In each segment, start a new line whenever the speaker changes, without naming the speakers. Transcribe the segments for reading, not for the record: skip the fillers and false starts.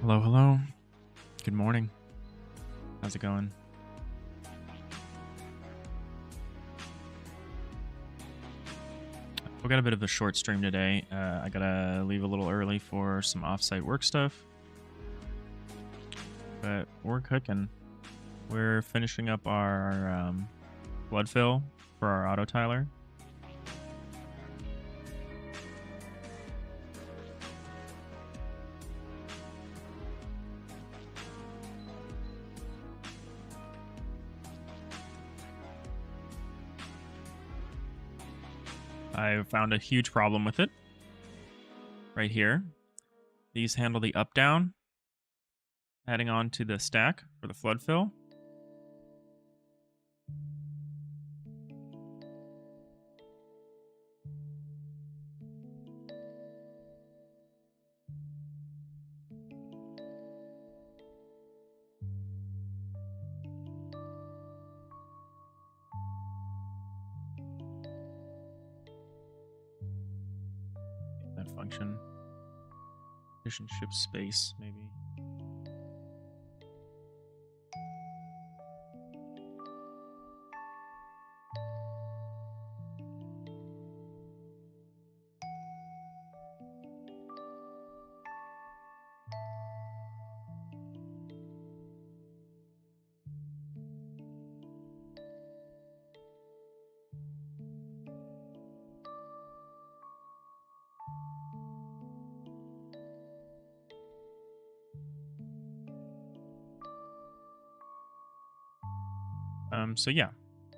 Hello, hello. Good morning. How's it going? We got a bit of a short stream today. I gotta leave a little early for some offsite work stuff. But we're cooking. We're finishing up our blood fill for our autotiler. I found a huge problem with it. Right here. These handle the up-down, adding on to the stack for the flood fill. That function. Efficient ship space, maybe.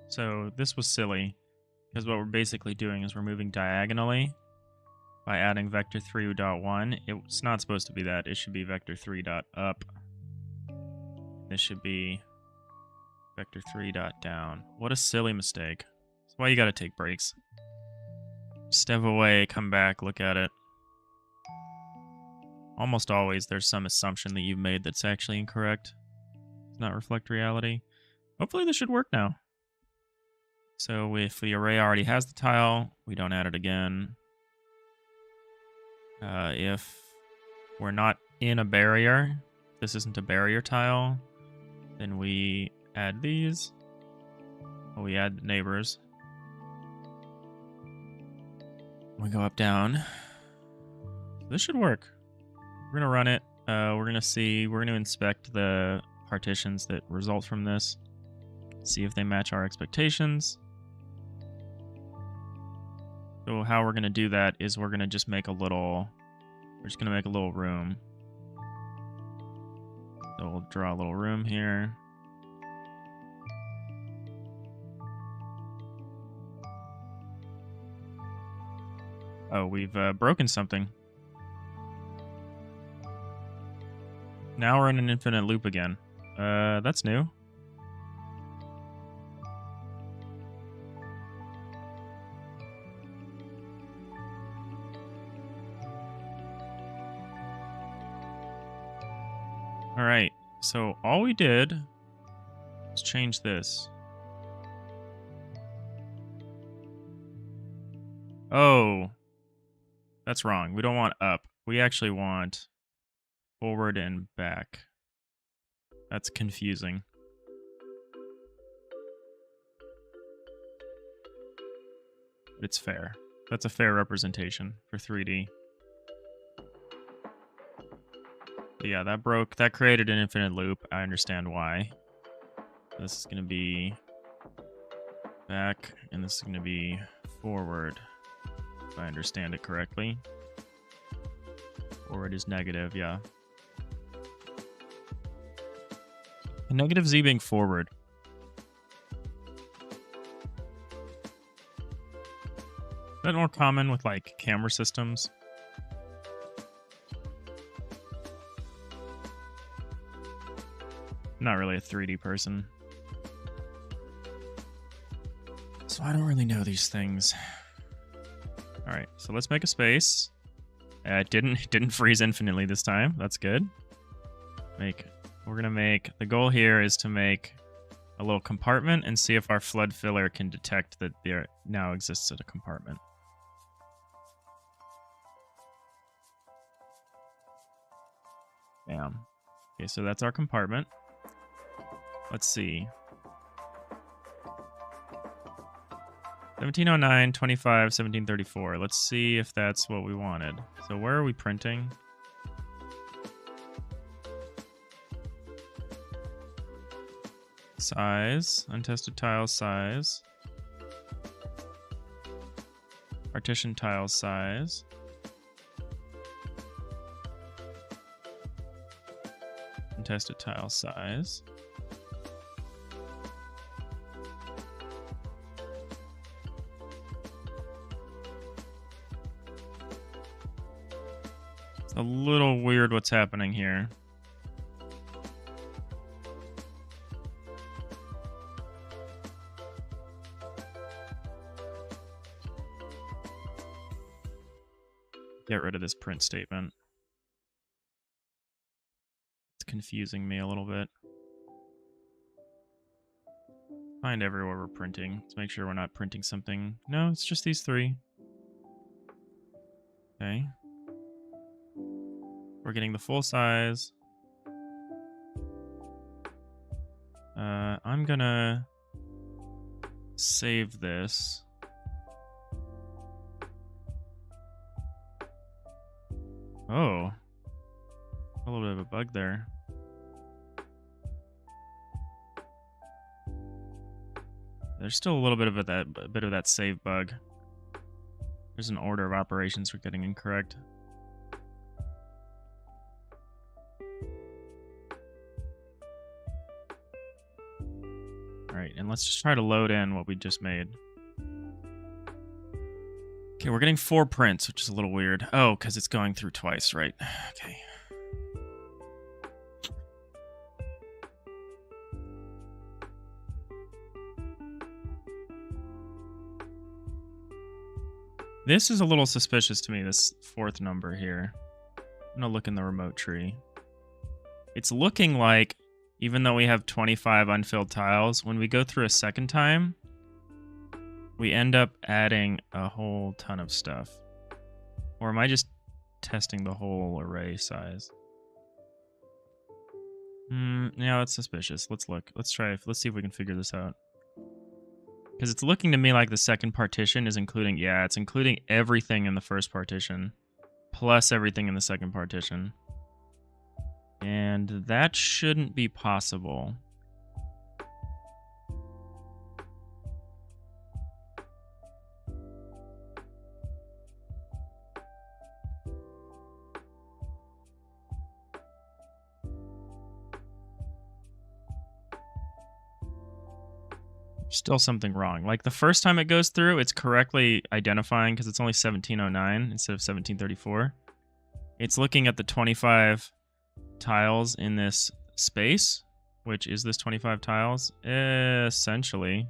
So this was silly, because what we're basically doing is we're moving diagonally by adding vector 3.1. It's not supposed to be that. It should be vector 3.up. This should be vector 3.down. What a silly mistake. That's why you gotta take breaks. Step away, come back, look at it. Almost always there's some assumption that you've made that's actually incorrect. Does not reflect reality. Hopefully this should work now. So if the array already has the tile, we don't add it again. If we're not in a barrier, this isn't a barrier tile, then we add these. We add the neighbors. We go up, down. This should work. We're gonna run it. We're gonna inspect the partitions that result from this. See if they match our expectations. So how we're going to do that is we're just going to make a little room. So we'll draw a little room here. Oh, we've broken something. Now we're in an infinite loop again. That's new. Alright, so all we did was change this. Oh, that's wrong. We don't want up. We actually want forward and back. That's confusing. But it's fair. That's a fair representation for 3D. Yeah, that broke. That created an infinite loop. I understand why. This is going to be back, and this is going to be forward, if I understand it correctly. Forward is negative, yeah. And negative z being forward. Is that more common with, like, camera systems? Not really a 3D person, so I don't really know these things. All right, so let's make a space. It didn't freeze infinitely this time. That's good. The goal here is to make a little compartment and see if our flood filler can detect that there now exists at a compartment. Bam. Okay, so that's our compartment. Let's see. 1709, 25, 1734. Let's see if that's what we wanted. So where are we printing? Size, untested tile size. Partition tile size. Untested tile size. It's a little weird what's happening here. Get rid of this print statement. It's confusing me a little bit. Find everywhere we're printing. Let's make sure we're not printing something. No, it's just these three. Okay. We're getting the full size. I'm gonna save this. Oh. A little bit of a bug there. There's still a little bit of that save bug. There's an order of operations we're getting incorrect. Alright, and let's just try to load in what we just made. Okay, we're getting 4 prints, which is a little weird. Oh, because it's going through twice, right? Okay. This is a little suspicious to me, this 4th number here. I'm gonna look in the remote tree. It's looking like, even though we have 25 unfilled tiles, when we go through a second time, we end up adding a whole ton of stuff. Or am I just testing the whole array size? Yeah, that's suspicious. Let's look. Let's see if we can figure this out. Because it's looking to me like the second partition is including... Yeah, it's including everything in the first partition. Plus everything in the second partition. And that shouldn't be possible. Still something wrong. Like the first time it goes through, it's correctly identifying because it's only 1709 instead of 1734. It's looking at the 25 tiles in this space, which is this 25 tiles, essentially.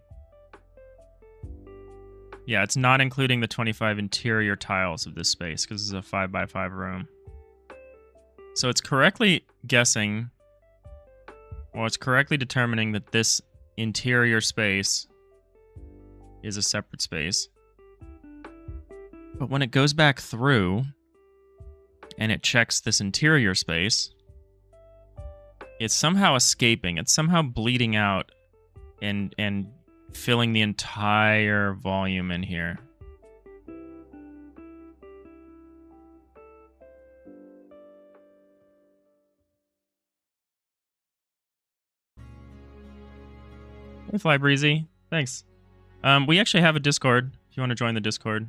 Yeah, it's not including the 25 interior tiles of this space because this is a 5x5 room. So it's correctly guessing, well, it's correctly determining that this interior space is a separate space. But when it goes back through and it checks this interior space, it's somehow escaping. It's somehow bleeding out and filling the entire volume in here. Hey, Fly Breezy. Thanks. We actually have a Discord, if you want to join the Discord.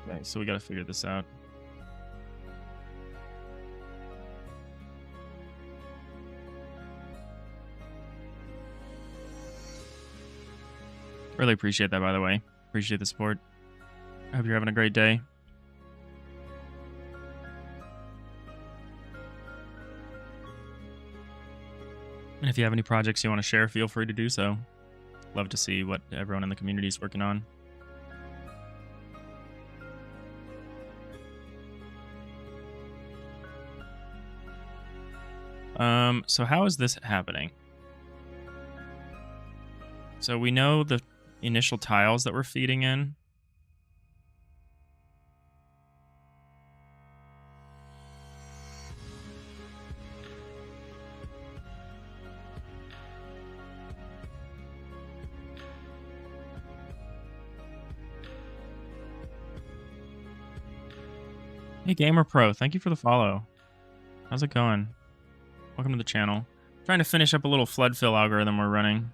Okay, so we gotta figure this out. Really appreciate that, by the way. Appreciate the support. I hope you're having a great day. And if you have any projects you want to share, feel free to do so. Love to see what everyone in the community is working on. So how is this happening? So we know the initial tiles that we're feeding in. Hey, Gamer Pro, thank you for the follow. How's it going? Welcome to the channel. Trying to finish up a little flood fill algorithm we're running.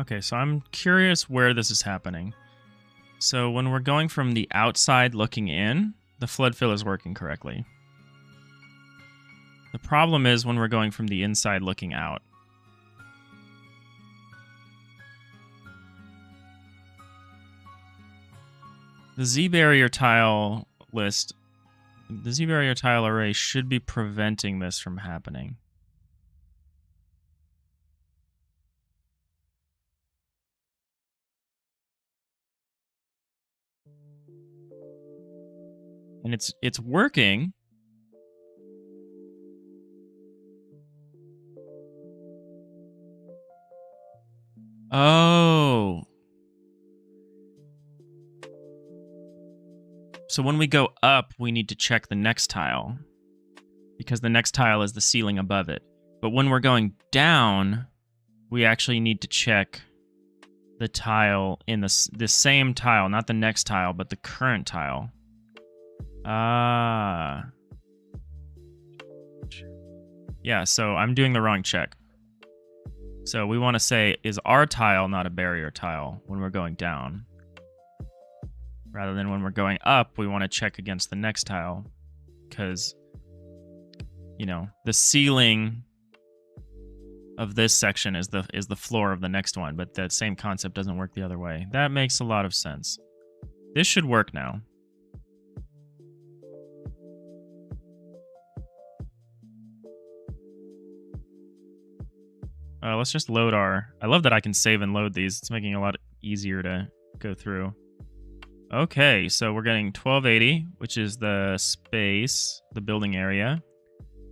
Okay, so I'm curious where this is happening. So when we're going from the outside looking in, the flood fill is working correctly. The problem is when we're going from the inside looking out. The Z-barrier tile list, the Z-barrier tile array should be preventing this from happening. And it's working. Oh. So when we go up, we need to check the next tile, because the next tile is the ceiling above it. But when we're going down, we actually need to check the tile in the same tile, not the next tile, but the current tile. Ah. Yeah, so I'm doing the wrong check. So we want to say, is our tile not a barrier tile when we're going down? Rather than when we're going up, we want to check against the next tile. Because, you know, the ceiling of this section is the floor of the next one, but that same concept doesn't work the other way. That makes a lot of sense. This should work now. Let's just load our... I love that I can save and load these. It's making it a lot easier to go through. Okay, so we're getting 1280, which is the space, the building area.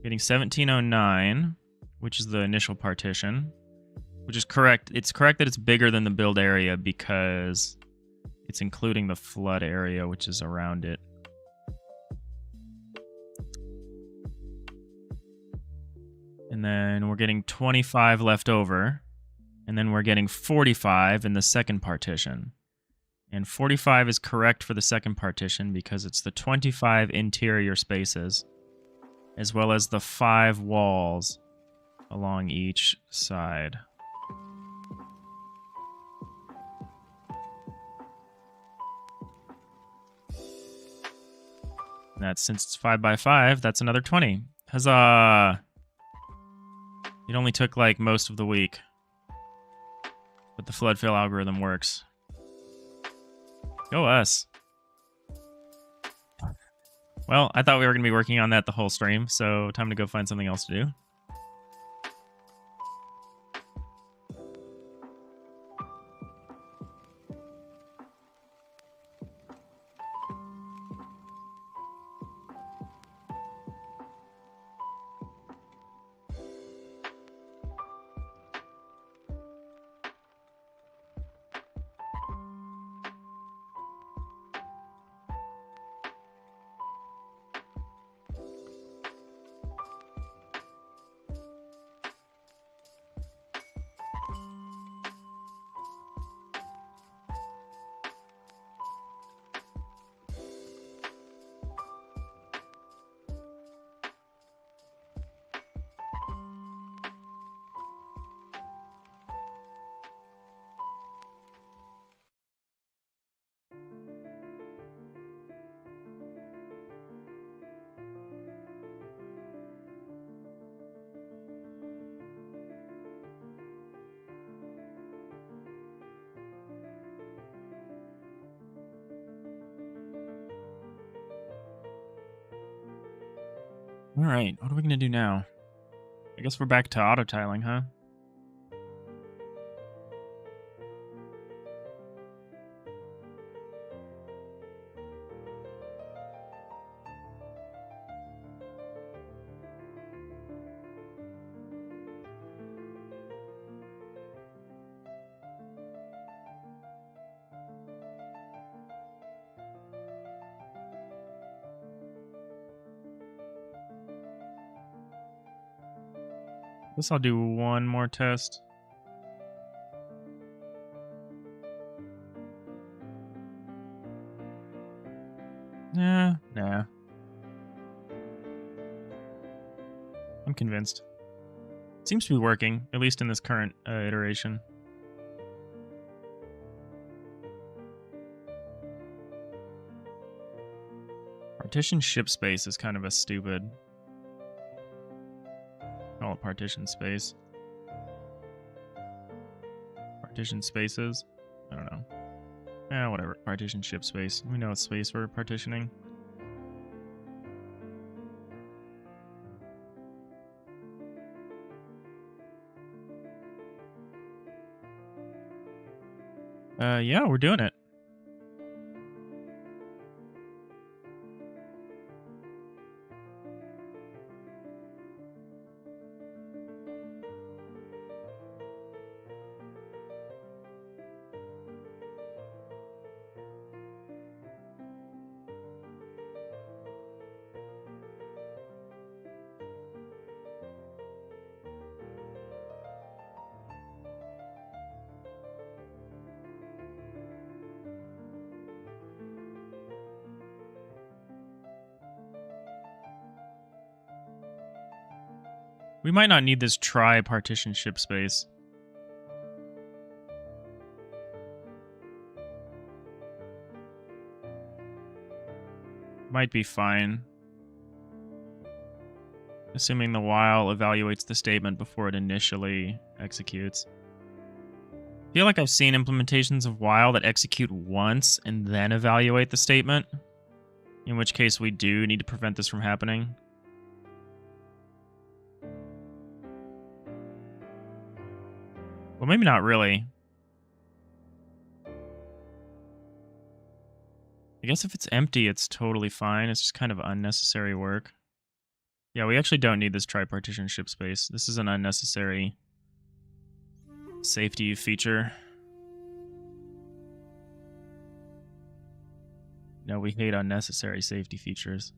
Getting 1709, which is the initial partition, which is correct. It's correct that it's bigger than the build area because it's including the flood area, which is around it. And then we're getting 25 left over. And then we're getting 45 in the second partition. And 45 is correct for the second partition because it's the 25 interior spaces, as well as the 5 walls along each side. And that's, since it's 5 by 5, that's another 20. Huzzah! It only took like most of the week, but the flood fill algorithm works. Go us. Well, I thought we were going to be working on that the whole stream, so time to go find something else to do. Alright, what are we going to do now? I guess we're back to autotiling, huh? Guess I'll do one more test. Nah. I'm convinced. Seems to be working, at least in this current iteration. Partition ship space is kind of a stupid... Call it partition space. Partition spaces? I don't know. Whatever. Partition ship space. We know it's space for partitioning. Yeah, we're doing it. We might not need this tri-partition ship space. Might be fine. Assuming the while evaluates the statement before it initially executes. I feel like I've seen implementations of while that execute once and then evaluate the statement. In which case we do need to prevent this from happening. Well, maybe not really. I guess if it's empty, it's totally fine. It's just kind of unnecessary work. Yeah, we actually don't need this tripartition ship space. This is an unnecessary safety feature. No, we hate unnecessary safety features.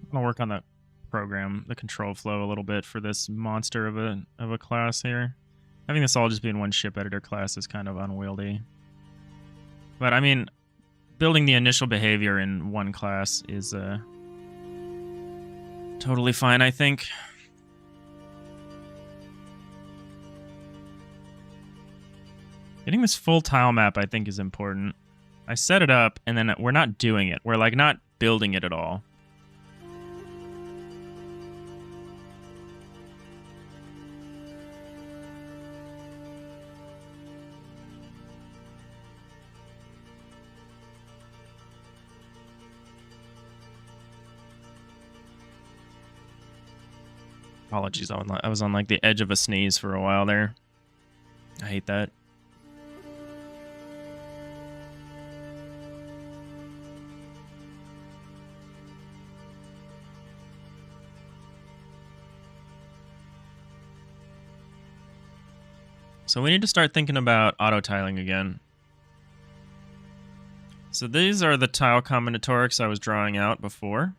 I'm gonna work on the program, the control flow a little bit for this monster of a class here. Having this all just be in one ship editor class is kind of unwieldy. But I mean, building the initial behavior in one class is totally fine, I think. Getting this full tile map, I think, is important. I set it up, and then we're not doing it. We're, like, not building it at all. Apologies, I was on like the edge of a sneeze for a while there. I hate that. So we need to start thinking about auto-tiling again. So these are the tile combinatorics I was drawing out before.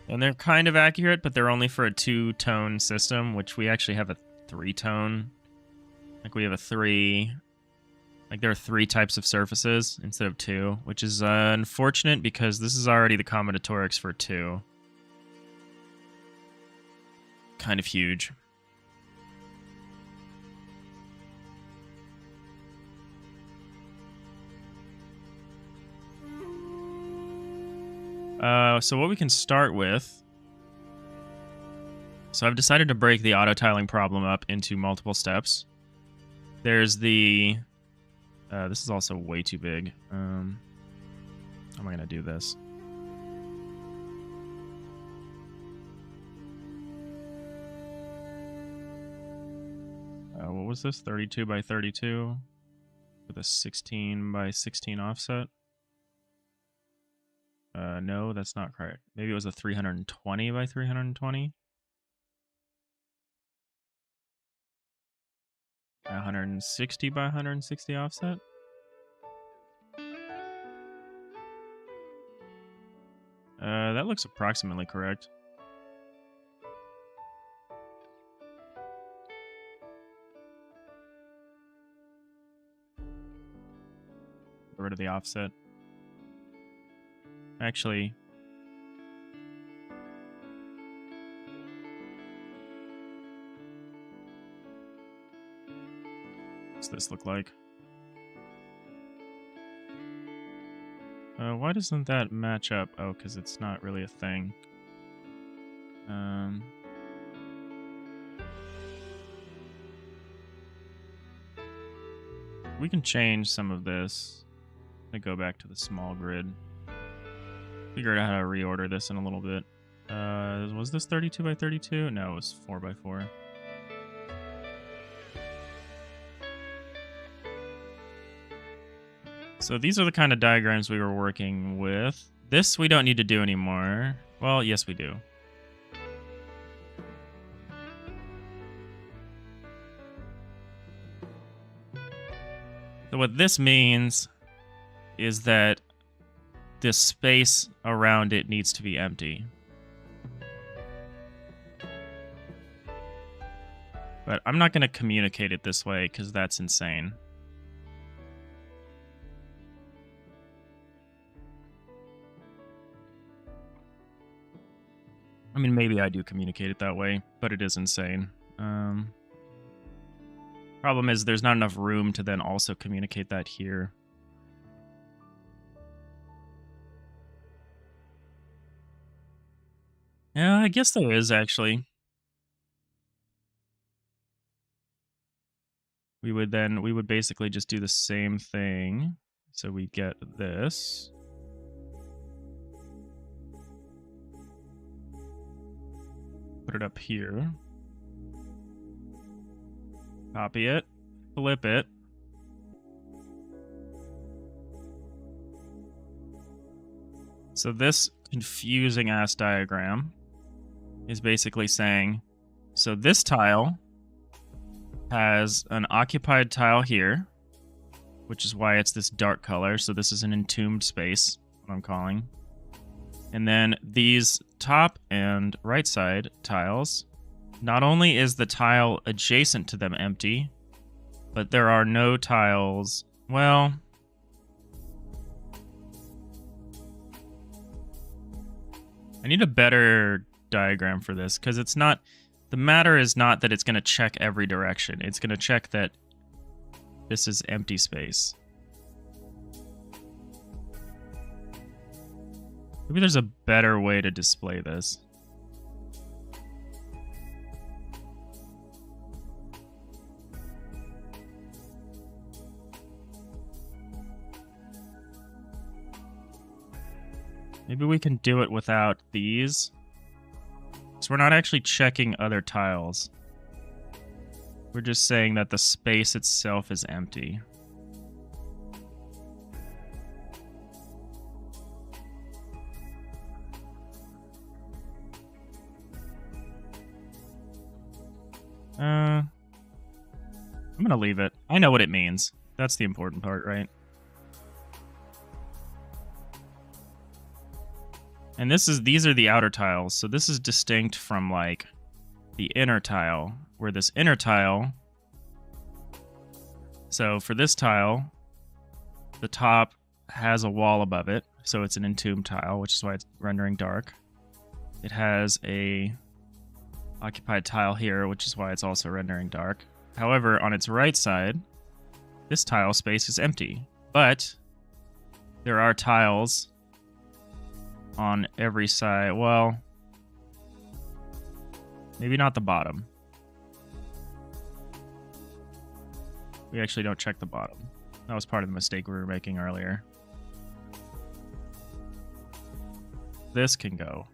And they're kind of accurate, but they're only for a 2-tone system, which we actually have a 3-tone. Like we have a 3... Like there are 3 types of surfaces instead of 2, which is unfortunate because this is already the combinatorics for 2. Kind of huge. So what we can start with... So I've decided to break the auto-tiling problem up into multiple steps. There's the... this is also way too big. How am I going to do this? What was this? 32 by 32 with a 16 by 16 offset? No, that's not correct. Maybe it was a 320 by 320. 160 by 160 offset. That looks approximately correct. Get rid of the offset. Actually, what's this look like? Why doesn't that match up? Oh, because it's not really a thing. We can change some of this. I go back to the small grid. Figure out how to reorder this in a little bit. Was this 32 by 32? No, it was 4 by 4. So these are the kind of diagrams we were working with. This we don't need to do anymore. Well, yes we do. So what this means is that this space around it needs to be empty. But I'm not going to communicate it this way because that's insane. I mean, maybe I do communicate it that way, but it is insane. Problem is there's not enough room to then also communicate that here. Yeah, I guess there is, actually. We would basically just do the same thing. So we get this. Put it up here. Copy it. Flip it. So this confusing ass diagram is basically saying, so this tile has an occupied tile here, which is why it's this dark color. So this is an entombed space, what I'm calling. And then these top and right side tiles, not only is the tile adjacent to them empty, but there are no tiles, well... I need a better diagram for this, because it's not... The matter is not that it's going to check every direction. It's going to check that this is empty space. Maybe there's a better way to display this. Maybe we can do it without these. So we're not actually checking other tiles. We're just saying that the space itself is empty. I'm gonna leave it. I know what it means. That's the important part, right? And these are the outer tiles, so this is distinct from, like, the inner tile, where this inner tile... So for this tile, the top has a wall above it, so it's an entombed tile, which is why it's rendering dark. It has a occupied tile here, which is why it's also rendering dark. However, on its right side, this tile space is empty, but there are tiles on every side. Well, maybe not the bottom. We actually don't check the bottom. That was part of the mistake we were making earlier. This can go.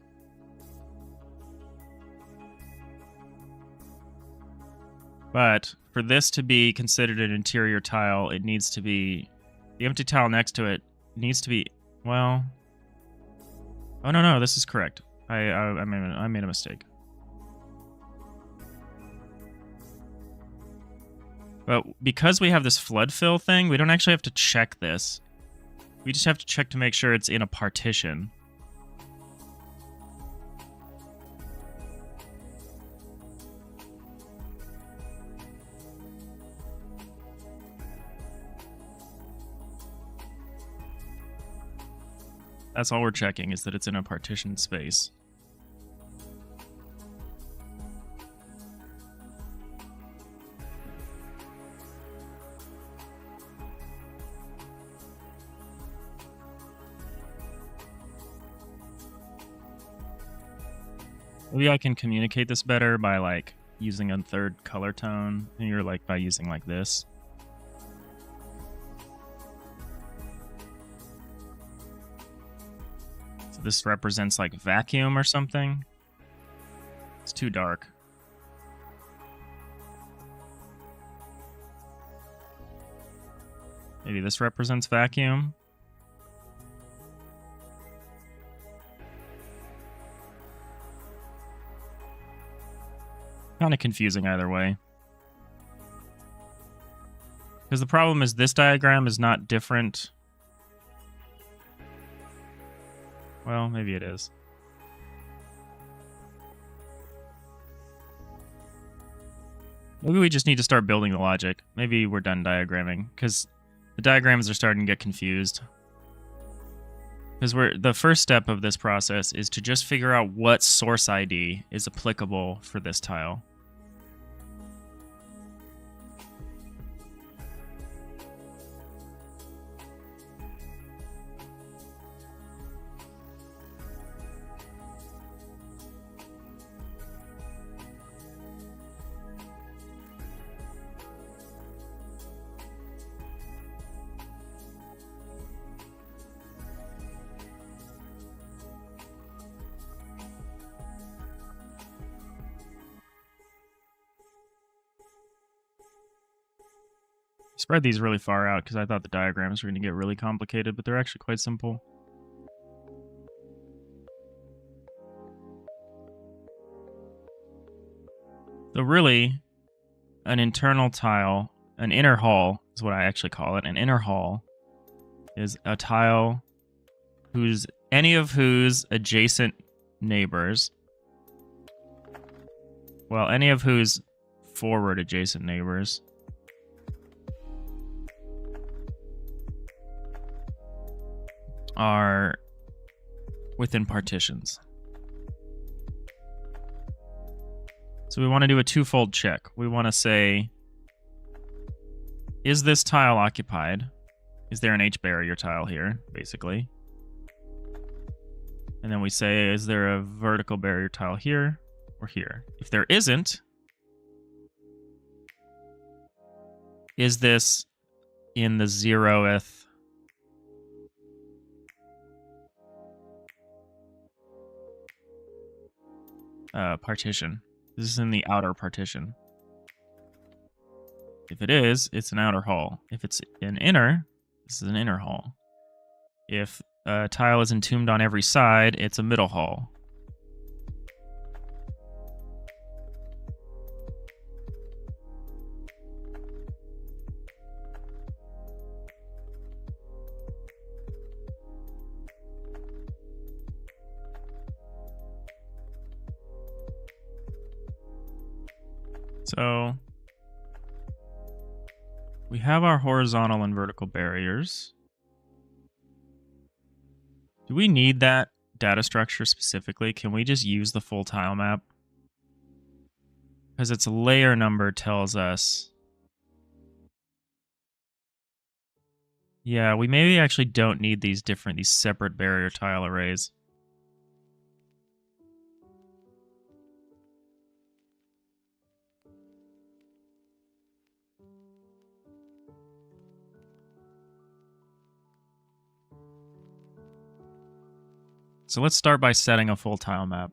But for this to be considered an interior tile, it needs to be... The empty tile next to it needs to be... Well... Oh, no, this is correct. I made a mistake. But because we have this flood fill thing, we don't actually have to check this. We just have to check to make sure it's in a partition. That's all we're checking, is that it's in a partitioned space. Maybe I can communicate this better by, like, using a third color tone. And you're, like, by using, like, this. So this represents, like, vacuum or something. It's too dark. Maybe this represents vacuum. Kind of confusing either way. Because the problem is this diagram is not different. Well, maybe it is. Maybe we just need to start building the logic. Maybe we're done diagramming, because the diagrams are starting to get confused. Because the first step of this process is to just figure out what source ID is applicable for this tile. Spread these really far out because I thought the diagrams were going to get really complicated, but they're actually quite simple. So really, an internal tile, an inner hall is what I actually call it. An inner hall is a tile any of whose adjacent neighbors, well, any of whose forward adjacent neighbors are within partitions. So we want to do a twofold check. We want to say, is this tile occupied? Is there an H barrier tile here, basically? And then we say, is there a vertical barrier tile here or here? If there isn't, is this in the 0th partition? This is in the outer partition. If it is, it's an outer hall. If it's an inner, this is an inner hall. If a tile is entombed on every side, it's a middle hall. So we have our horizontal and vertical barriers. Do we need that data structure specifically? Can we just use the full tile map? Because its layer number tells us... Yeah, we maybe actually don't need these separate barrier tile arrays. So let's start by setting a full tile map.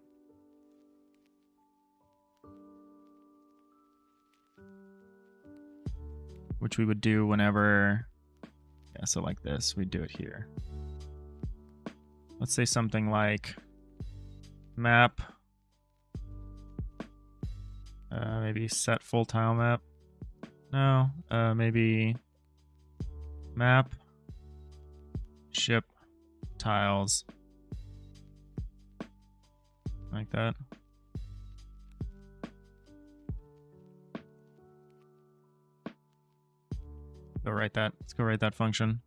Which we would do whenever, yeah, so like this, we'd do it here. Let's say something like map, maybe set full tile map. No, maybe map, ship, tiles, like that. Go write that. Let's go write that function.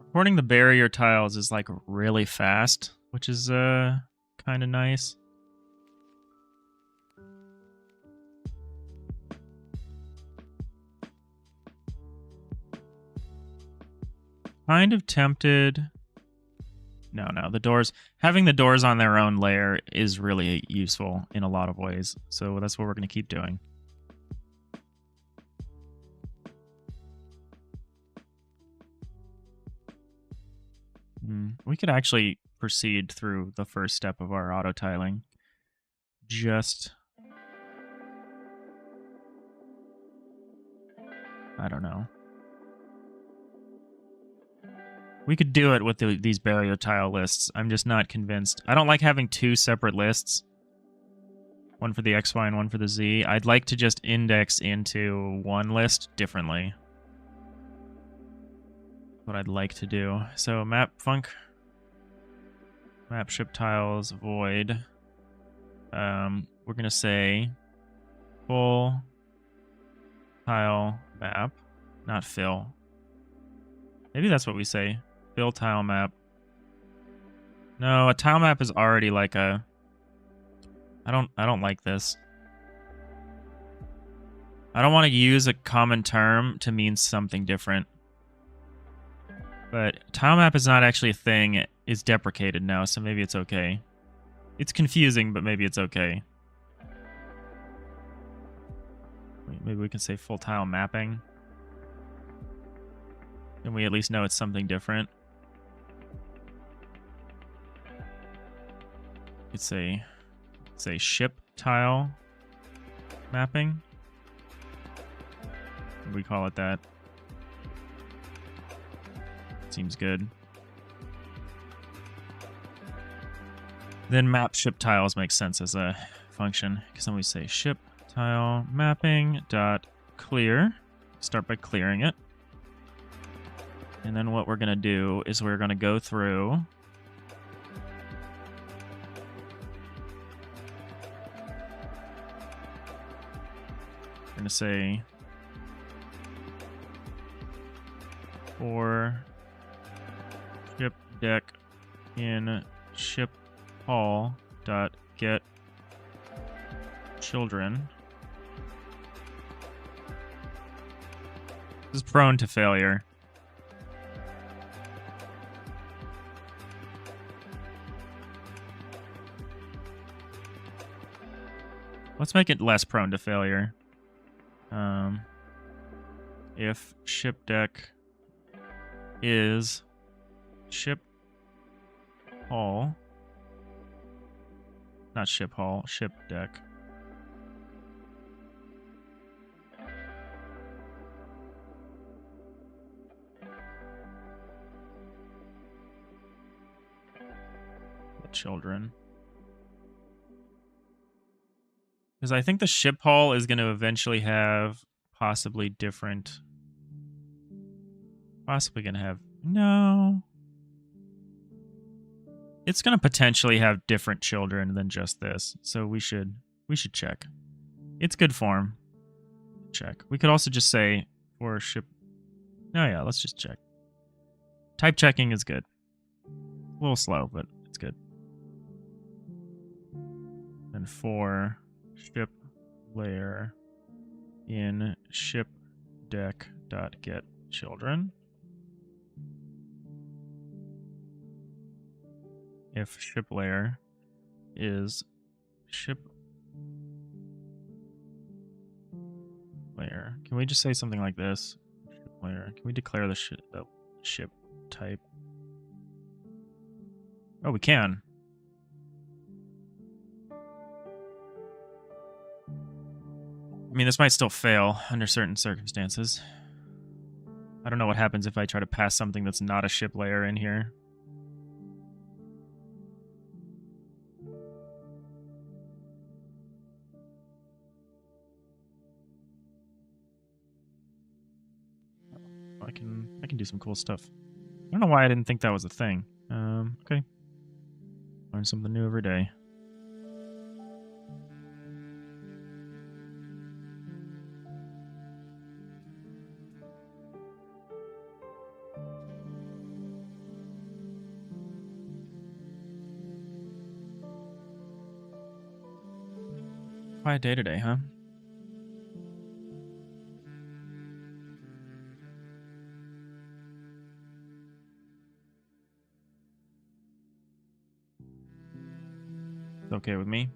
Recording the barrier tiles is like really fast, which is kind of nice. Kind of tempted. No, the doors. Having the doors on their own layer is really useful in a lot of ways. So that's what we're going to keep doing. We could actually proceed through the first step of our auto tiling. Just, I don't know. We could do it with these barrier tile lists. I'm just not convinced. I don't like having two separate lists. One for the X, Y, and one for the Z. I'd like to just index into one list differently. What I'd like to do. So map func, map ship tiles void. We're gonna say full tile map, not fill. Maybe that's what we say. Fill tile map. No, a tile map is already like a. I don't like this. I don't want to use a common term to mean something different. But tile map is not actually a thing. It's deprecated now, so maybe it's okay. It's confusing, but maybe it's okay. Wait, maybe we can say full tile mapping. Then we at least know it's something different. It's say ship tile mapping. We call it that. Seems good. Then map ship tiles makes sense as a function, because then we say ship tile mapping dot clear. Start by clearing it. And then what we're going to do is we're going to go through. We're going to say for ship deck in ship hall dot get children. This is prone to failure. Let's make it less prone to failure. If ship deck is ship hall, not ship hall, ship deck. The children. Because I think the ship hall is going to eventually have possibly different. Possibly going to have. No. It's going to potentially have different children than just this. So we should check. It's good form. Check. We could also just say for ship. Oh yeah, let's just check. Type checking is good. A little slow, but it's good. And for ship layer in ship deck dot get children. If ship layer is ship layer, can we just say something like this? Ship layer. Can we declare the ship type? Oh, we can. I mean, this might still fail under certain circumstances. I don't know what happens if I try to pass something that's not a ship layer in here. I can do some cool stuff. I don't know why I didn't think that was a thing. Okay. Learn something new every day. Quiet day today, huh? It's okay with me.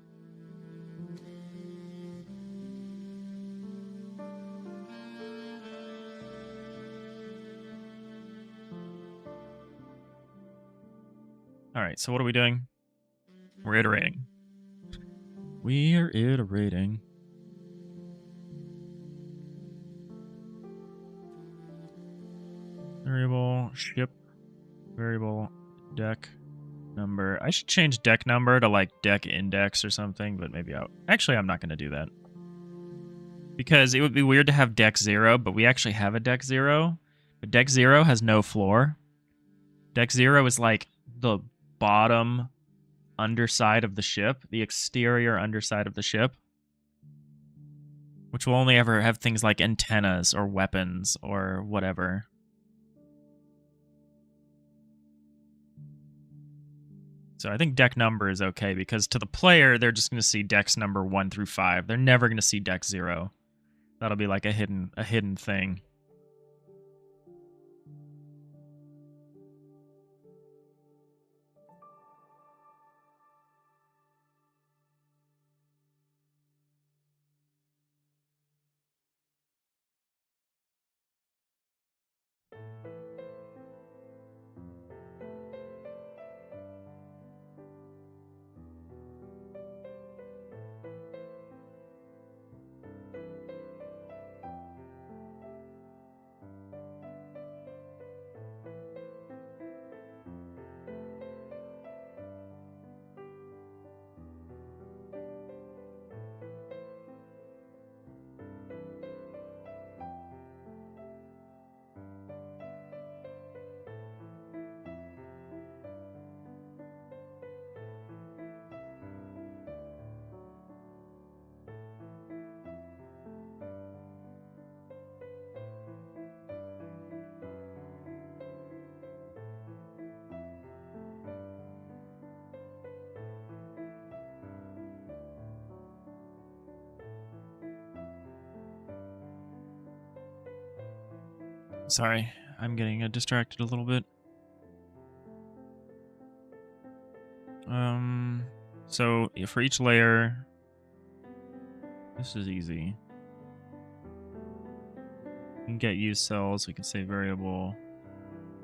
All right, so what are we doing? We're iterating. We are iterating. Variable ship, variable deck number. I should change deck number to like deck index or something, but maybe actually I'm not going to do that. Because it would be weird to have deck 0, but we actually have a deck 0. But deck 0 has no floor. Deck 0 is like the bottom underside of the ship, the exterior underside of the ship, which will only ever have things like antennas or weapons or whatever. So I think deck number is okay, because to the player, they're just going to see decks number 1 through 5. They're never going to see deck 0. That'll be like a hidden thing. Sorry, I'm getting distracted a little bit. So for each layer, this is easy. We can get use cells. We can say variable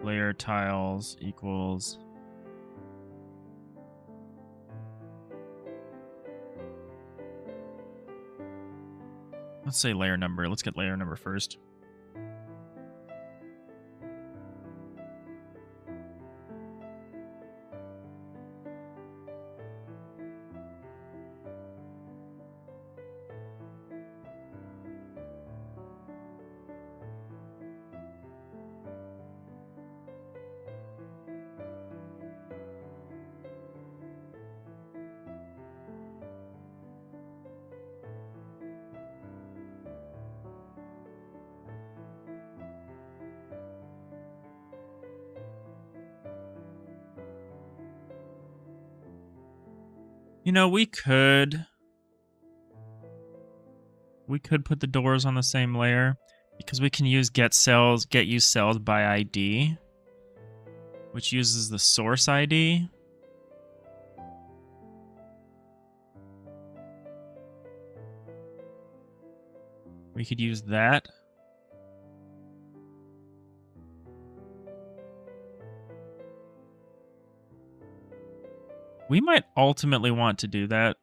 layer tiles equals. Let's say layer number. Let's get layer number first. You know, we could We could put the doors on the same layer because we can use get use cells by ID, which uses the source ID. We could use that. We might ultimately want to do that.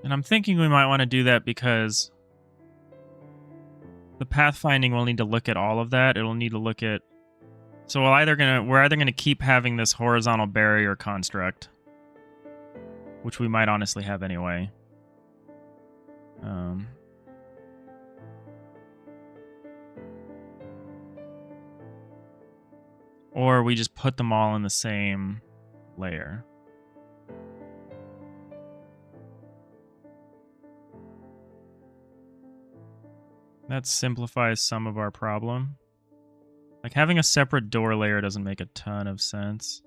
And I'm thinking we might want to do that because the pathfinding will need to look at all of that. It'll need to look at... So we're either gonna keep having this horizontal barrier construct, which we might honestly have anyway. Or we just put them all in the same layer. That simplifies some of our problem. Like, having a separate door layer doesn't make a ton of sense.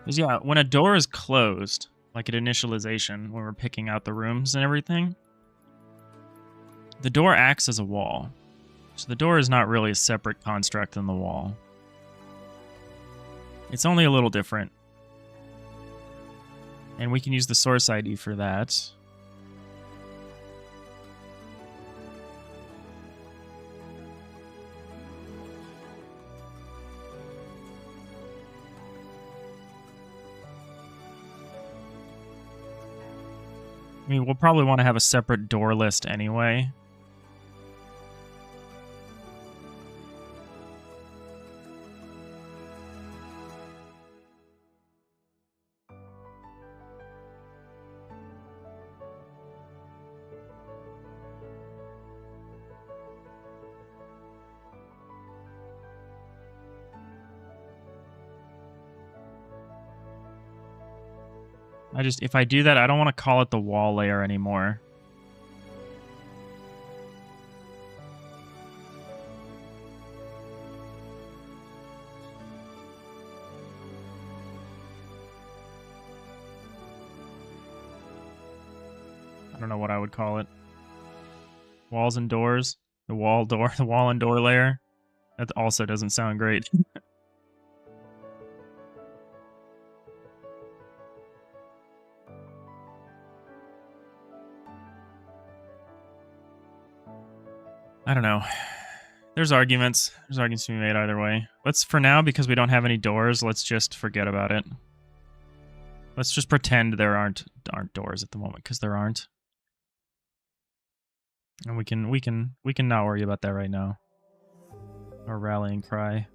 Because, yeah, when a door is closed, like at initialization, when we're picking out the rooms and everything, the door acts as a wall. So the door is not really a separate construct than the wall. It's only a little different. And we can use the source ID for that. I mean, we'll probably want to have a separate door list anyway. If I do that, I don't want to call it the wall layer anymore. I don't know what I would call it. Walls and doors? The wall and door layer? That also doesn't sound great. I don't know. There's arguments. There's arguments to be made either way. For now, because we don't have any doors, let's just forget about it. Let's just pretend there aren't doors at the moment, because there aren't. And we can not worry about that right now. Our rallying cry.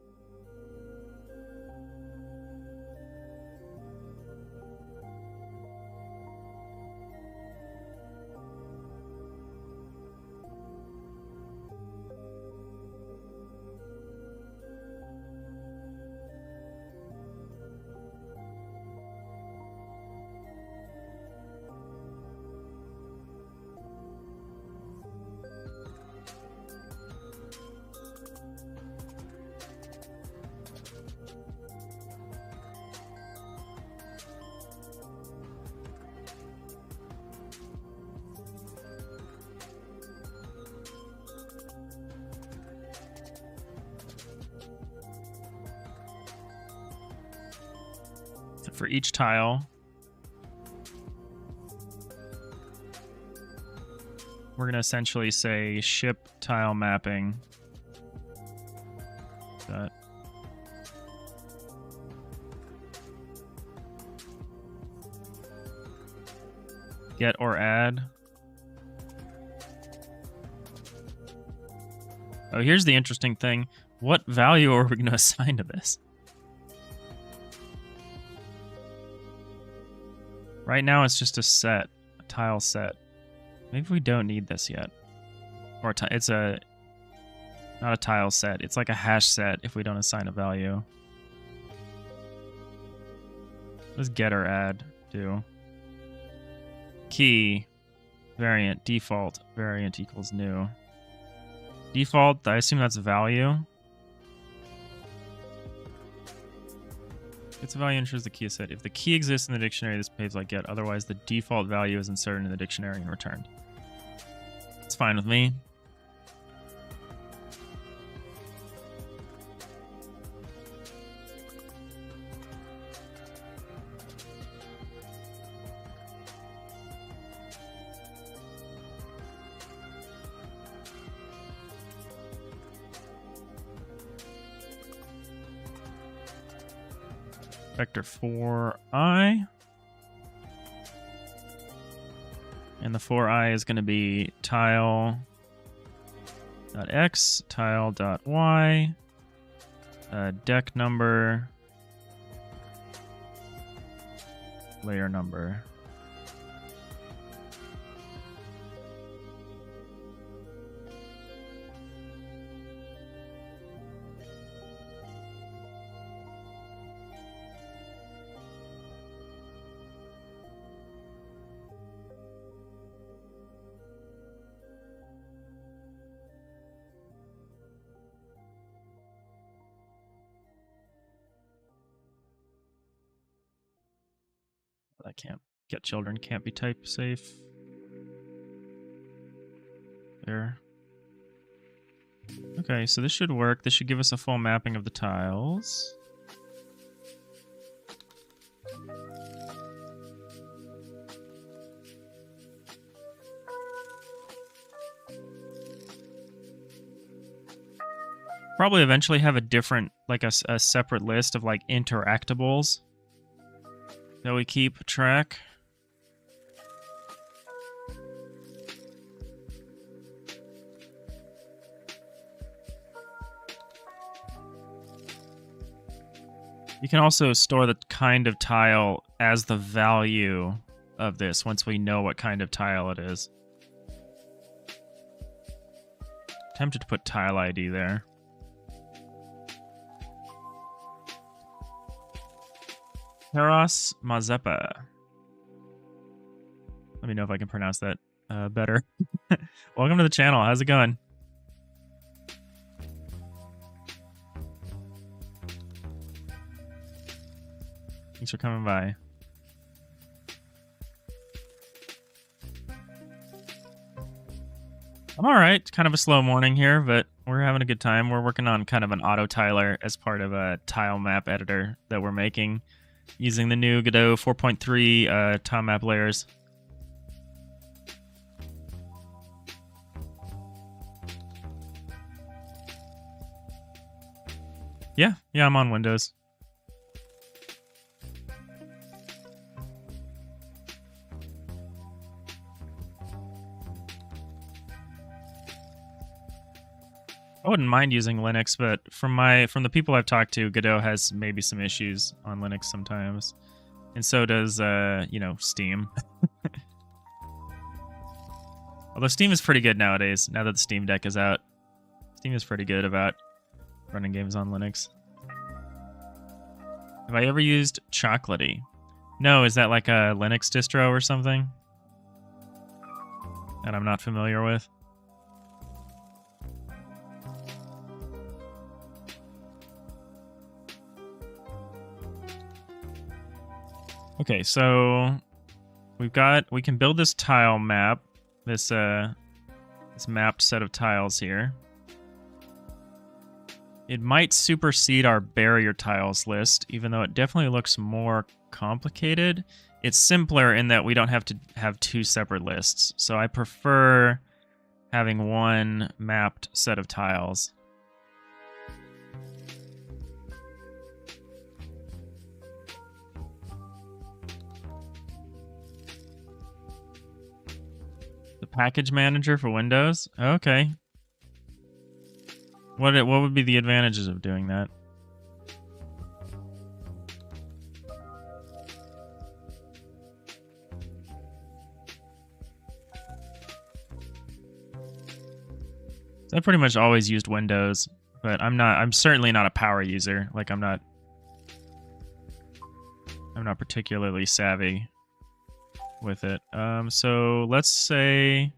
So for each tile, we're going to essentially say ship tile mapping. That. Get or add. Oh, here's the interesting thing. What value are we going to assign to this? Right now it's just a set, a tile set. Maybe we don't need this yet. Or it's not a tile set. It's like a hash set if we don't assign a value. What does get or add do? Key, variant, default, variant equals new. Default, I assume that's value. Gets a value ensures the key is set. If the key exists in the dictionary, this behaves like get. Otherwise, the default value is inserted in the dictionary and returned. It's fine with me. Vector 4i. And the 4i is going to be tile.x, tile.y, deck number, layer number. I can't get children, can't be type safe. There. Okay, so this should work. This should give us a full mapping of the tiles. Probably eventually have a different, like a separate list of like interactables that we keep track. You can also store the kind of tile as the value of this once we know what kind of tile it is. Tempted to put tile ID there. Peros Mazepa. Let me know if I can pronounce that better. Welcome to the channel. How's it going? Thanks for coming by. I'm alright. It's kind of a slow morning here, but we're having a good time. We're working on kind of an autotiler as part of a tile map editor that we're making using the new Godot 4.3 tile map layers. Yeah, I'm on Windows. I wouldn't mind using Linux, but from the people I've talked to, Godot has maybe some issues on Linux sometimes, and so does Steam. Although Steam is pretty good nowadays. Now that the Steam Deck is out, Steam is pretty good about running games on Linux. Have I ever used Chocolatey? No, is that like a Linux distro or something that I'm not familiar with? Okay, so we can build this tile map, this mapped set of tiles here. It might supersede our barrier tiles list, even though it definitely looks more complicated. It's simpler in that we don't have to have two separate lists, so I prefer having one mapped set of tiles. package manager for Windows? Okay. What would be the advantages of doing that? I pretty much always used Windows, but I'm certainly not a power user. Like I'm not particularly savvy with it. So let's say,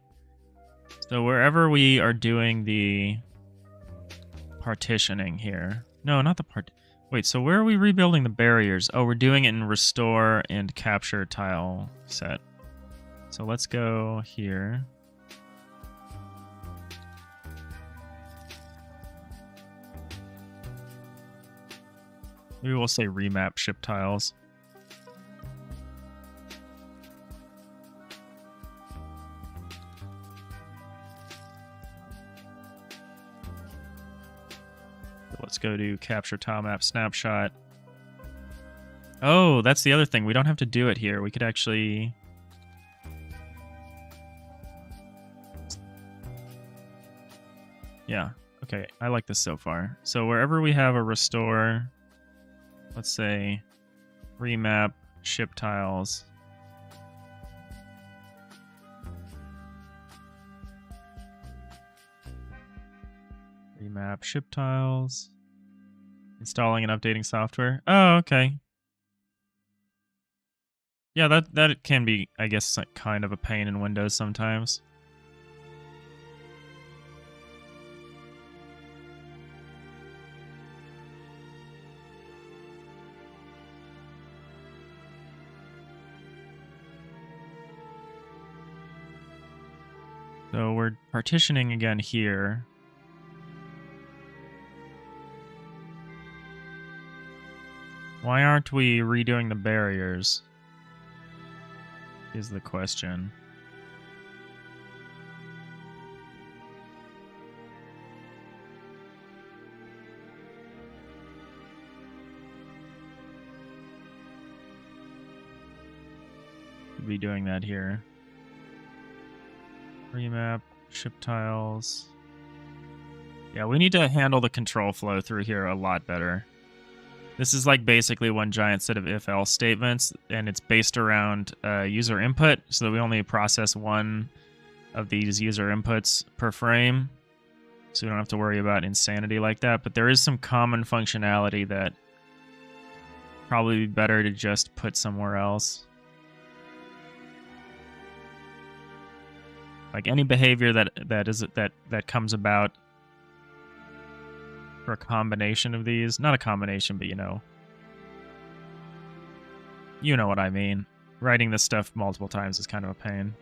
so wherever we are doing the partitioning here. No, not the wait, so where are we rebuilding the barriers? Oh, we're doing it in restore and capture tile set. So let's go here. Maybe we'll say remap ship tiles. Let's go to capture tile map snapshot. Oh, that's the other thing. We don't have to do it here. We could actually... Yeah, okay. I like this so far. So wherever we have a restore, let's say remap ship tiles. Remap ship tiles. Installing and updating software. Oh, okay. Yeah, that can be, I guess, like kind of a pain in Windows sometimes. So we're partitioning again here. Why aren't we redoing the barriers? Is the question. Could be doing that here. Remap, ship tiles. Yeah, we need to handle the control flow through here a lot better. This is like basically one giant set of if-else statements, and it's based around user input, so that we only process one of these user inputs per frame, so we don't have to worry about insanity like that. But there is some common functionality that probably be better to just put somewhere else. Like any behavior that comes about for a combination of these. Not a combination, but you know what I mean. Writing this stuff multiple times is kind of a pain.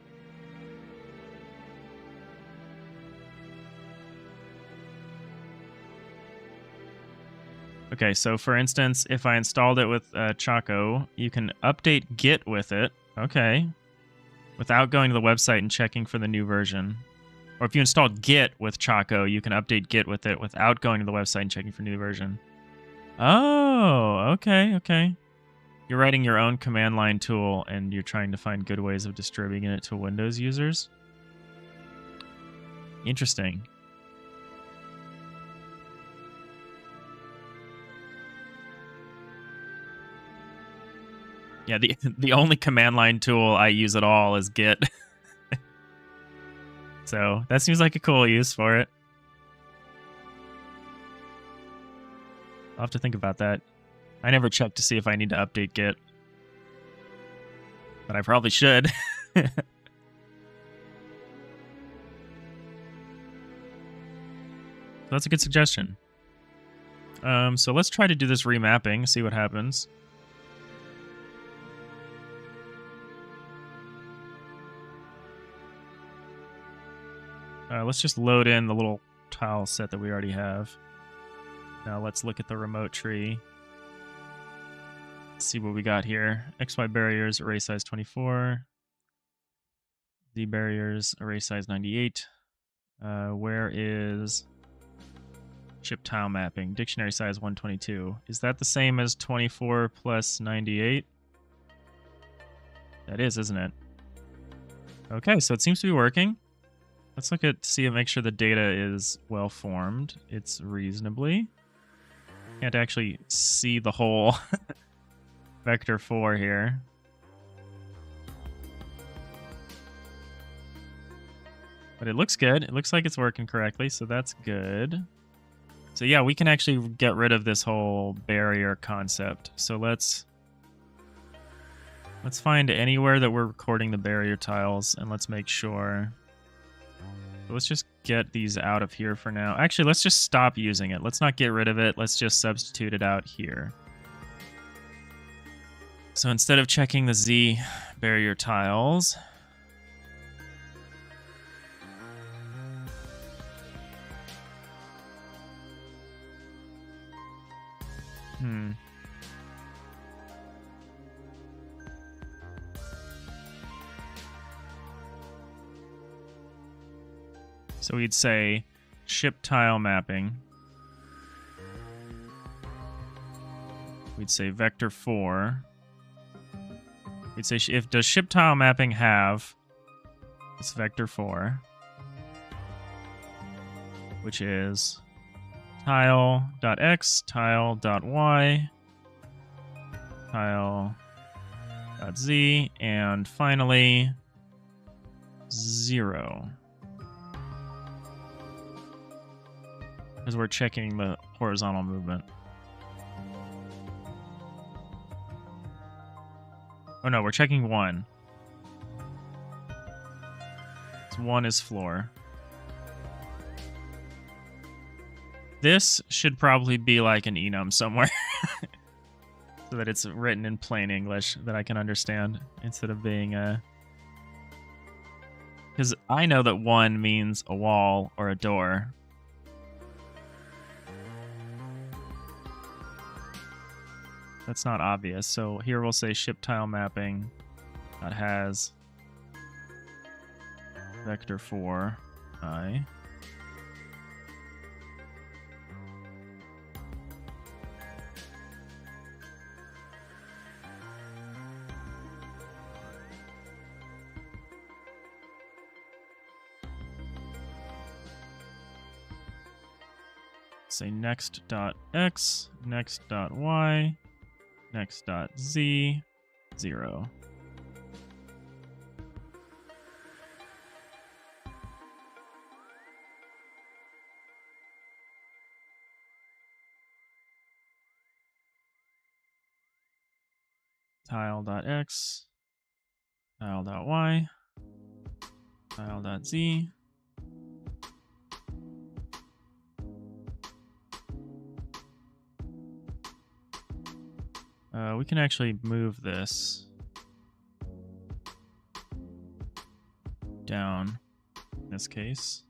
Okay, so for instance, if I installed it with Choco, you can update Git with it. Okay. Without going to the website and checking for the new version. Or if you installed Git with Choco, you can update Git with it without going to the website and checking for new version. Oh, okay, okay. You're writing your own command line tool and you're trying to find good ways of distributing it to Windows users? Interesting. Yeah, the only command line tool I use at all is Git. So that seems like a cool use for it. I'll have to think about that. I never checked to see if I need to update Git. But I probably should. That's a good suggestion. So let's try to do this remapping, see what happens. Let's just load in the little tile set that we already have. Now let's look at the remote tree. Let's see what we got here. XY barriers, array size 24. Z barriers, array size 98. Where is ship tile mapping? Dictionary size 122. Is that the same as 24 plus 98? That is, isn't it? Okay, so it seems to be working. Let's look at make sure the data is well formed. It's reasonably. Can't actually see the whole vector 4 here. But it looks good. It looks like it's working correctly, so that's good. So yeah, we can actually get rid of this whole barrier concept. So let's find anywhere that we're recording the barrier tiles, and let's make sure. So let's just get these out of here for now. Actually, let's just stop using it. Let's not get rid of it. Let's just substitute it out here. So instead of checking the Z barrier tiles, so we'd say ship tile mapping. We'd say vector 4. We'd say does ship tile mapping have this vector 4, which is tile.x, tile.y, tile.z, and finally 0. Because we're checking the horizontal movement. Oh no, we're checking 1. So 1 is floor. This should probably be like an enum somewhere. So that it's written in plain English that I can understand instead of being a... Because I know that 1 means a wall or a door. That's not obvious. So here we'll say ship tile mapping that has vector 4 I. Say next.x, next.y, next.z, 0. Tile.x, tile.y, tile.z. We can actually move this down in this case.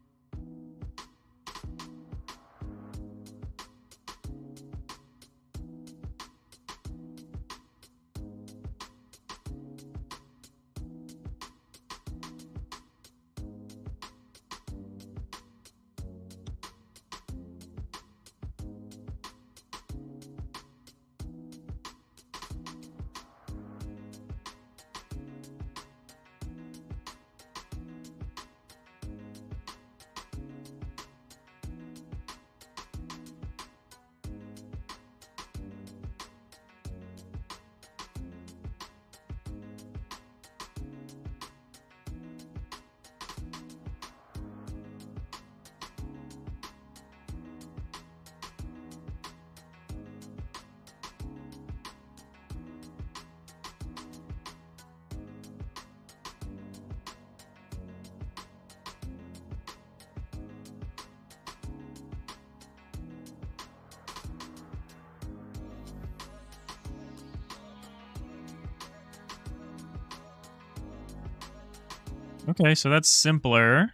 Okay, so that's simpler.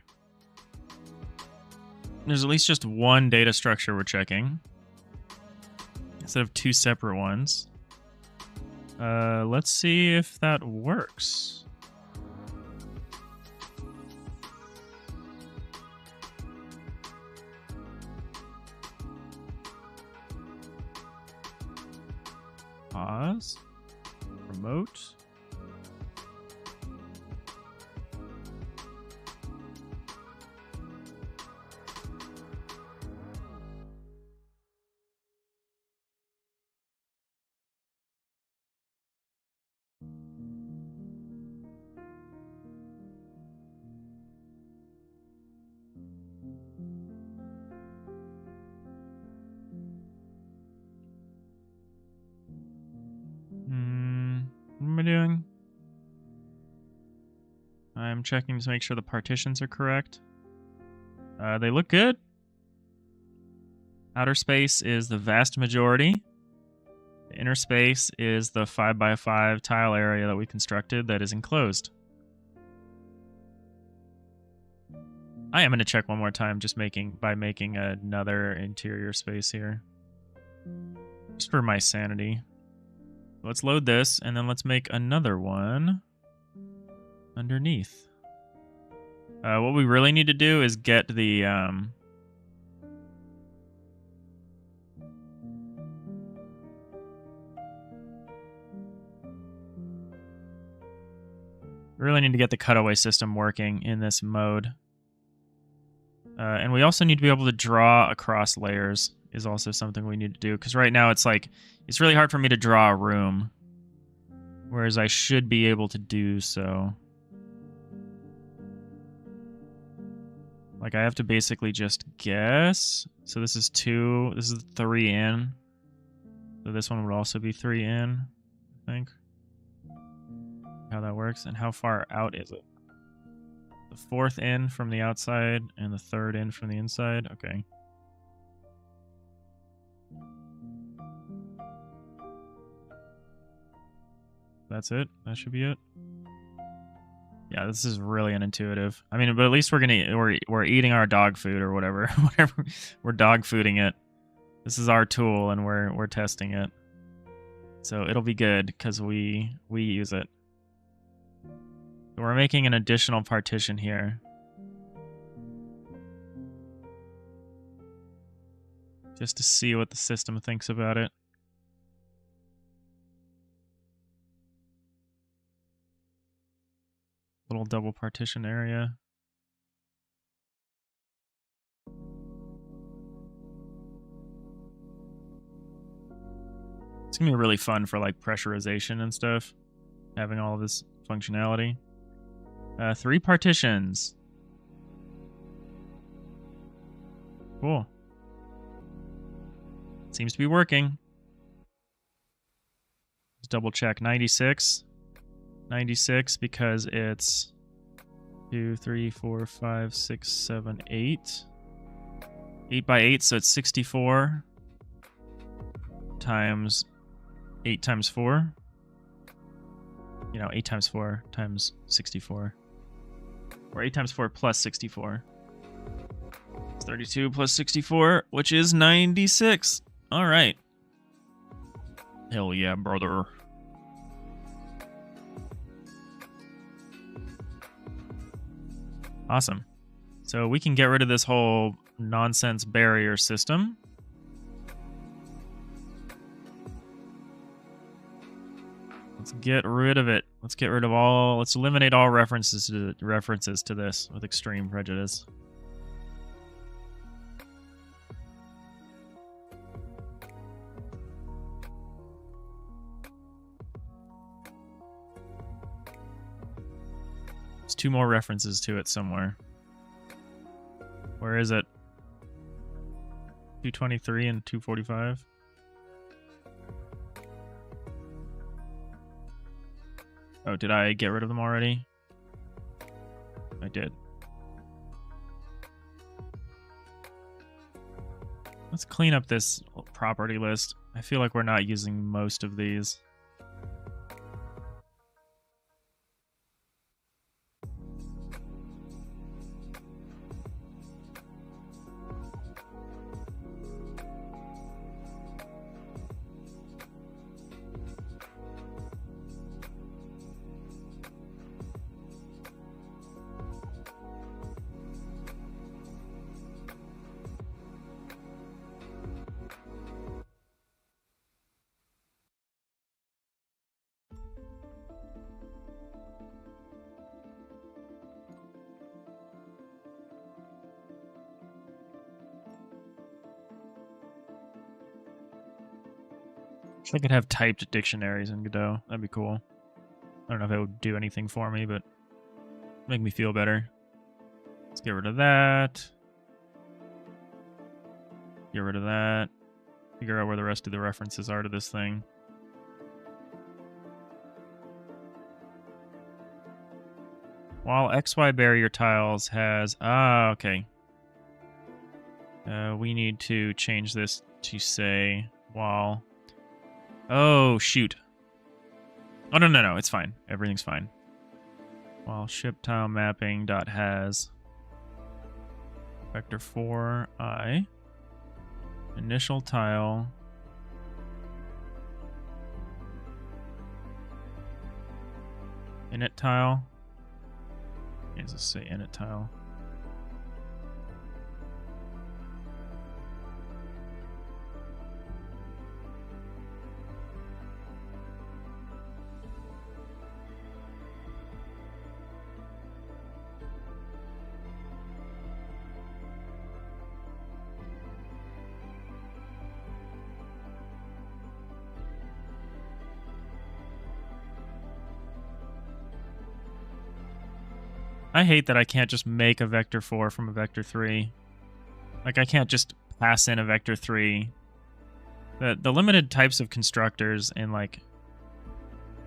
There's at least just one data structure we're checking instead of 2 separate ones. Let's see if that works. Pause. Remote. checking to make sure the partitions are correct. They look good. Outer space is the vast majority. The inner space is the 5x5 tile area that we constructed that is enclosed. I am going to check one more time by making another interior space here. Just for my sanity. Let's load this, and then let's make another one underneath. What we really need to do is get the... we really need to get the cutaway system working in this mode. And we also need to be able to draw across layers is also something we need to do. Because right now it's like, it's really hard for me to draw a room. Whereas I should be able to do so. Like I have to basically just guess. So this is 2, this is 3 in. So this one would also be 3 in, I think. How that works, and how far out is it? The 4th in from the outside and the 3rd in from the inside. Okay. That's it. That should be it. Yeah, this is really unintuitive. I mean, but at least we're eating our dog food or whatever. Whatever. We're dog fooding it. This is our tool, and we're testing it. So it'll be good because we use it. We're making an additional partition here. Just to see what the system thinks about it. Little double partition area. It's gonna be really fun for like pressurization and stuff. Having all of this functionality. 3 partitions. Cool. Seems to be working. Let's double check. 96. 96 because it's 2, 3, 4, 5, 6, 7, 8. 8 by 8, so it's 64 times 8 times 4. You know, 8 times 4 times 64. Or 8 times 4 plus 64. It's 32 plus 64, which is 96. All right. Hell yeah, brother. Awesome. So we can get rid of this whole nonsense barrier system. Let's get rid of it. Let's eliminate all references to this with extreme prejudice. There's 2 more references to it somewhere. Where is it? 223 and 245. Oh, did I get rid of them already? I did. Let's clean up this property list. I feel like we're not using most of these. Wish I could have typed dictionaries in Godot. That'd be cool. I don't know if it would do anything for me, but make me feel better. Let's get rid of that. Get rid of that. Figure out where the rest of the references are to this thing. While XY barrier tiles has... Ah, okay. We need to change this to say while... Oh, shoot. Oh, no, it's fine. Everything's fine. While ship tile mapping dot has vector 4i initial tile init tile. Let's just say init tile. I hate that I can't just make a vector 4 from a vector 3. Like, I can't just pass in a vector 3. The limited types of constructors in, like,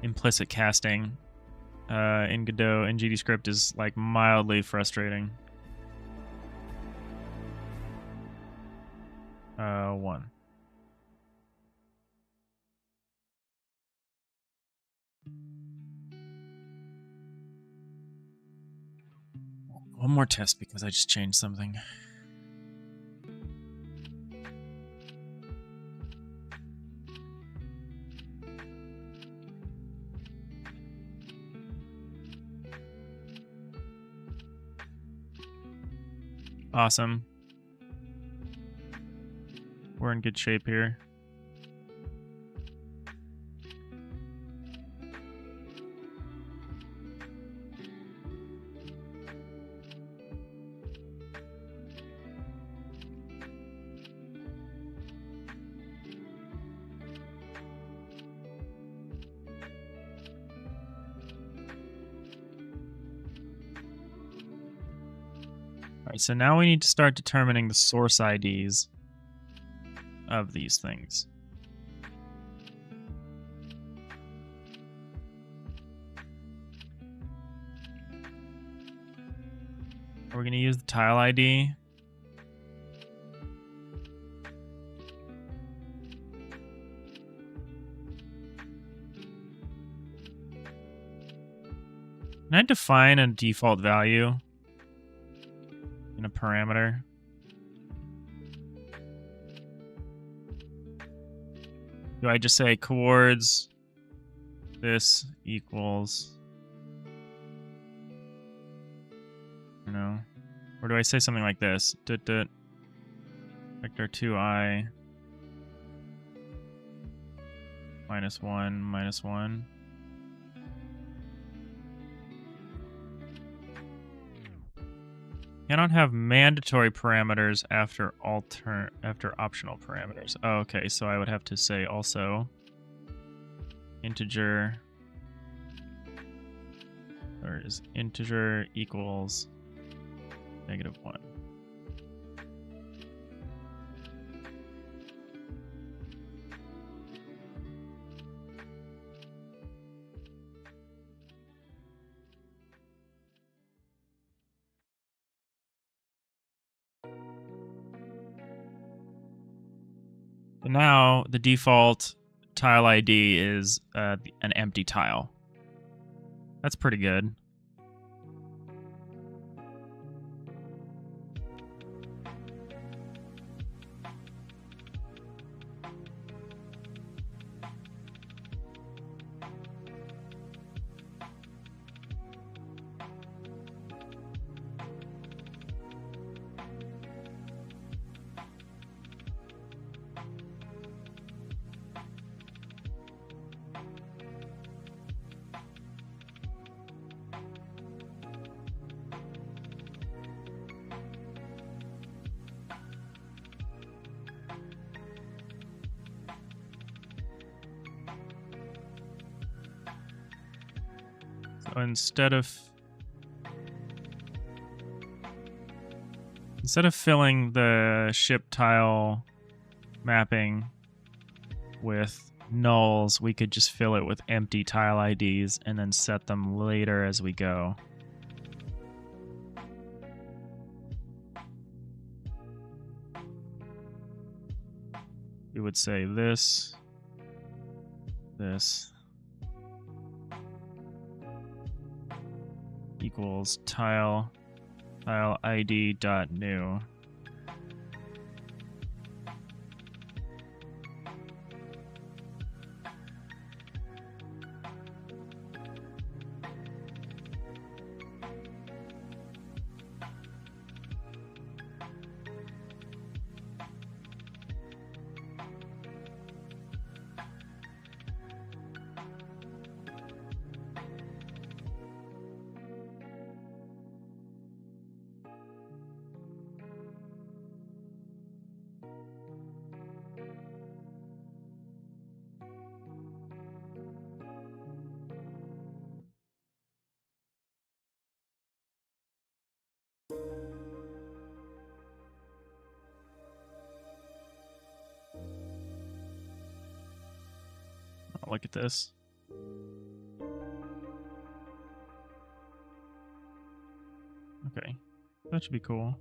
implicit casting in Godot and GDScript is, like, mildly frustrating. 1. One more test because I just changed something. Awesome. We're in good shape here. Alright, so now we need to start determining the source IDs of these things. Are we going to use the tile ID? Can I define a default value in a parameter? Do I just say coords this equals, you know, or do I say something like this? Vector 2i minus 1 minus 1. Cannot have mandatory parameters after optional parameters. Oh, okay, so I would have to say also integer, or is integer equals -1. So now the default tile ID is an empty tile. That's pretty good. So instead of filling the ship tile mapping with nulls, we could just fill it with empty tile IDs and then set them later as we go. we would say this equals tile id dot new. Look at this. Okay, that should be cool.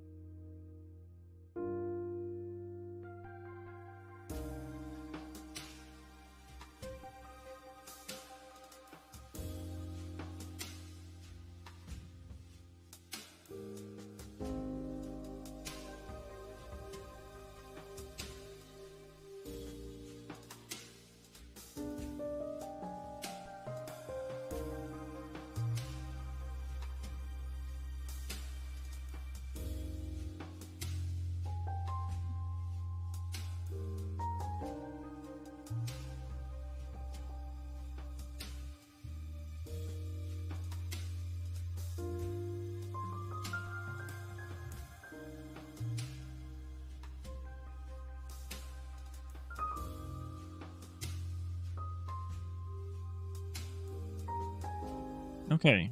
Okay,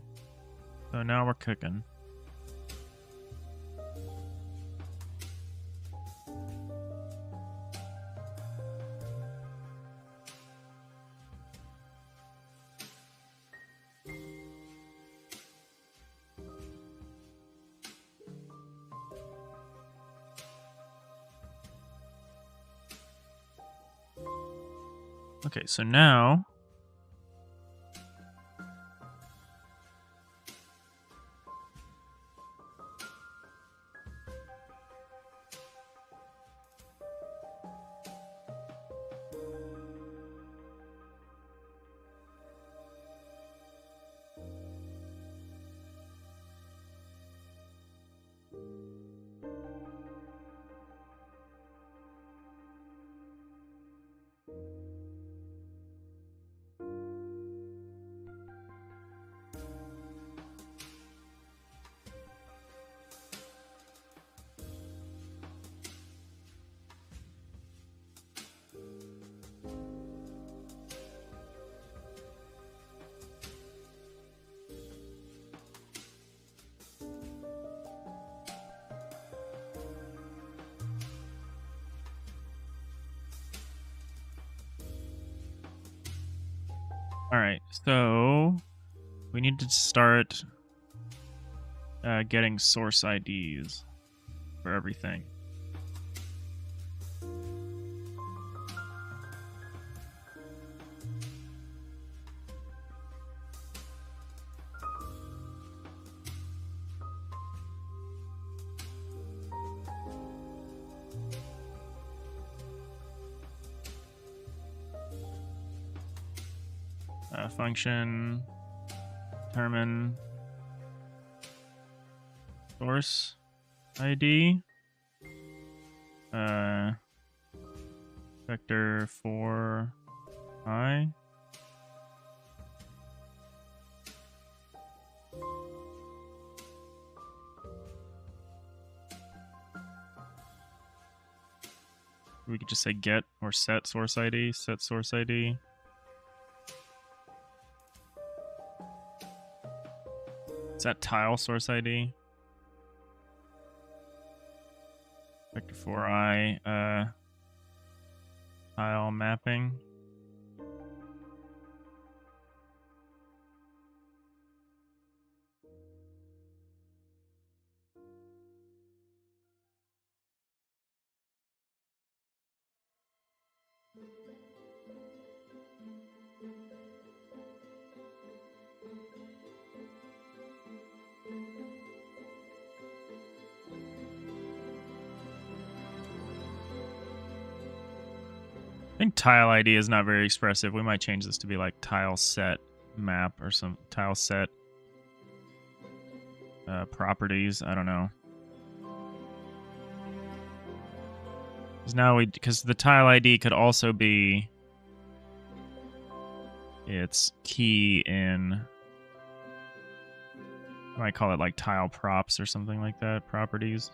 so now we're cooking. Okay, so now all right, so we need to start getting source IDs for everything. Function determine source ID vector for I. We could just say get or set source ID, set source ID. Set tile source ID. Vector for I tile mapping. I think tile ID is not very expressive. We might change this to be like tile set map or some tile set properties. I don't know. Because the tile ID could also be its key in, I might call it like tile props or something like that, properties.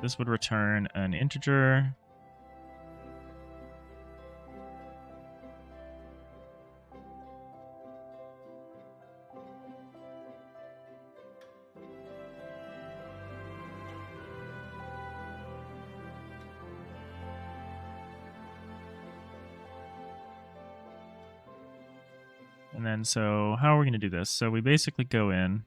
This would return an integer. And then, so how are we going to do this? So we basically go in.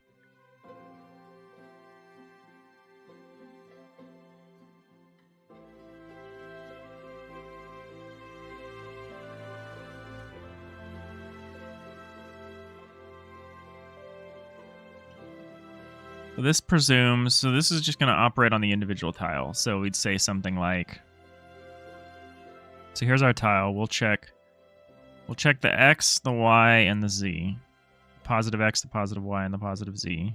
So this presumes, so this is just going to operate on the individual tile. So we'd say something like, so here's our tile. We'll check the X, the Y, and the Z. Positive X, the positive Y, and the positive Z.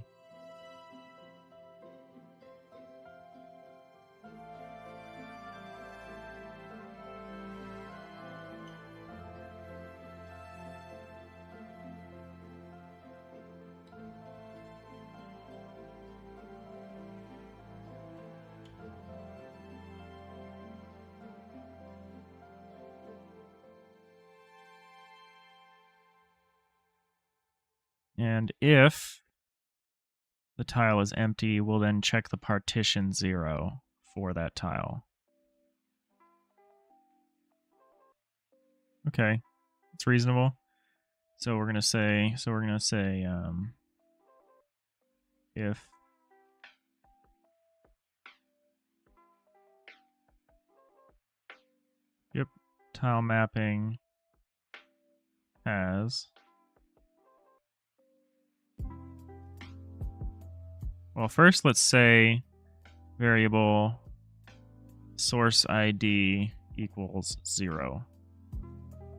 And if the tile is empty, we'll then check the partition 0 for that tile. Okay, it's reasonable. So we're gonna say, if tile mapping has, well, first let's say variable source ID equals 0.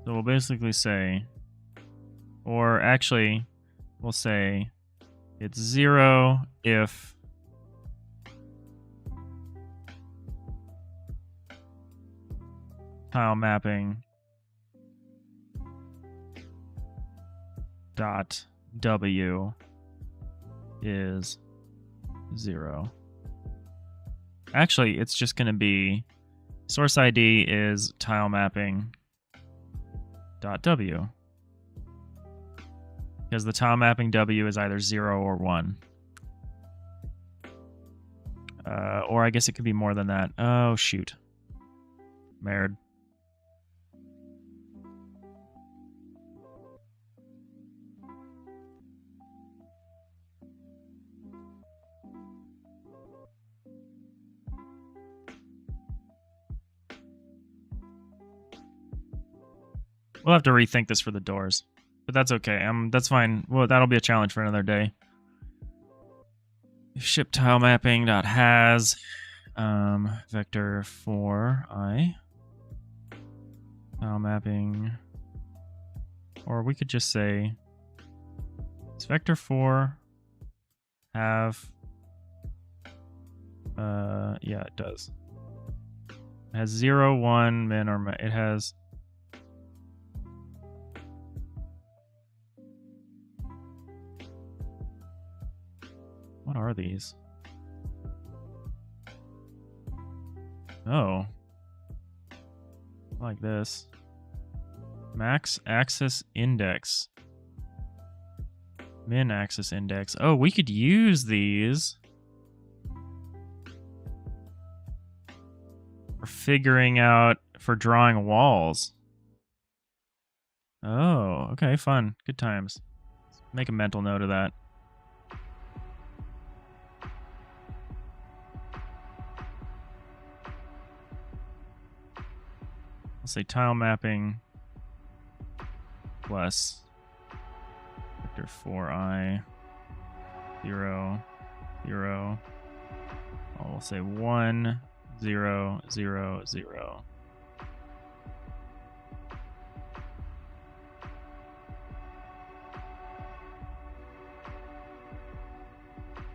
So we'll basically say, or actually we'll say it's 0 if tile mapping dot W is 0. Actually, it's just going to be source ID is tile mapping dot W, because the tile mapping W is either 0 or 1. Or I guess it could be more than that. Oh, shoot. Merd. We'll have to rethink this for the doors, but that's okay. That's fine. Well, that'll be a challenge for another day. Ship tile mapping dot has vector 4I tile mapping, or we could just say it's vector 4 have yeah, it does. It has 0, 1, min, or it has. What are these? Oh. Like this. Max axis index. Min axis index. Oh, we could use these for figuring out, for drawing walls. Oh, okay, fun. Good times. Make a mental note of that. I'll say tile mapping plus vector 4i 0 0. We'll say 1 0 0 0.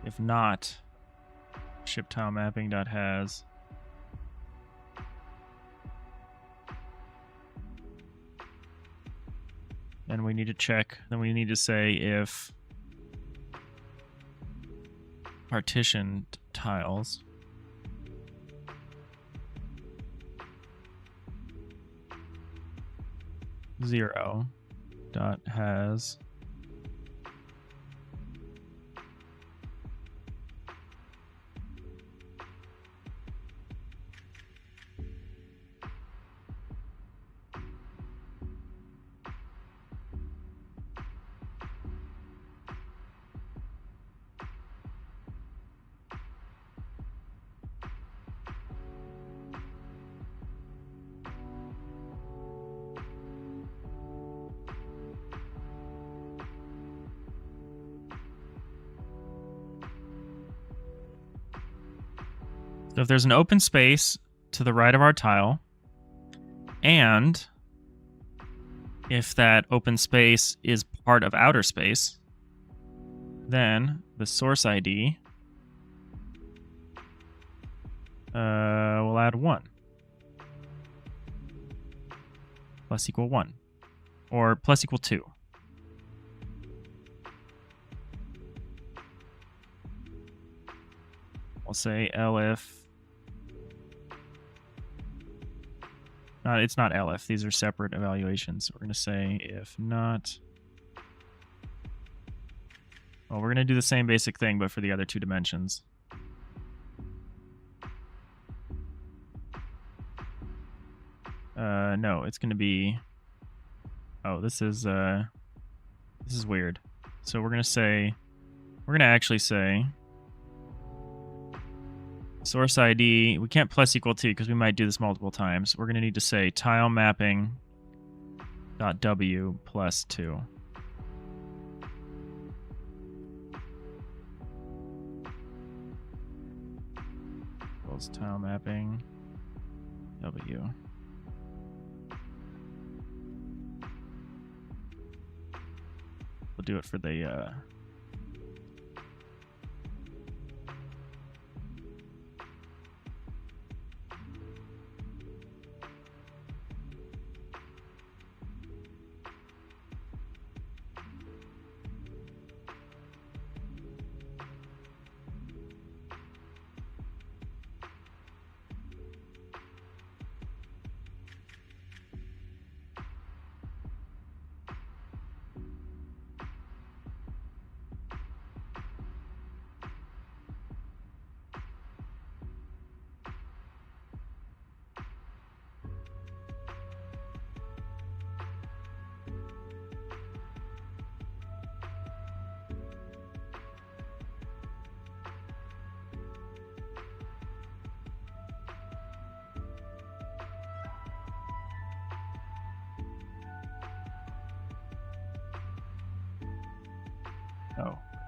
If not, ship tile mapping.has. Then we need to check. Then we need to say if partitioned tiles zero dot has So if there's an open space to the right of our tile, and if that open space is part of outer space, then the source ID will add 1. Plus equal 1. Or plus equal 2. We'll say elif. It's not elif. These are separate evaluations. We're going to say if not. Well, we're going to do the same basic thing, but for the other two dimensions. No, it's going to be. Oh, this is weird. So we're going to actually say source ID. We can't plus equal 2 because we might do this multiple times. We're going to need to say tile mapping dot w plus 2. Equals tile mapping w. We'll do it for the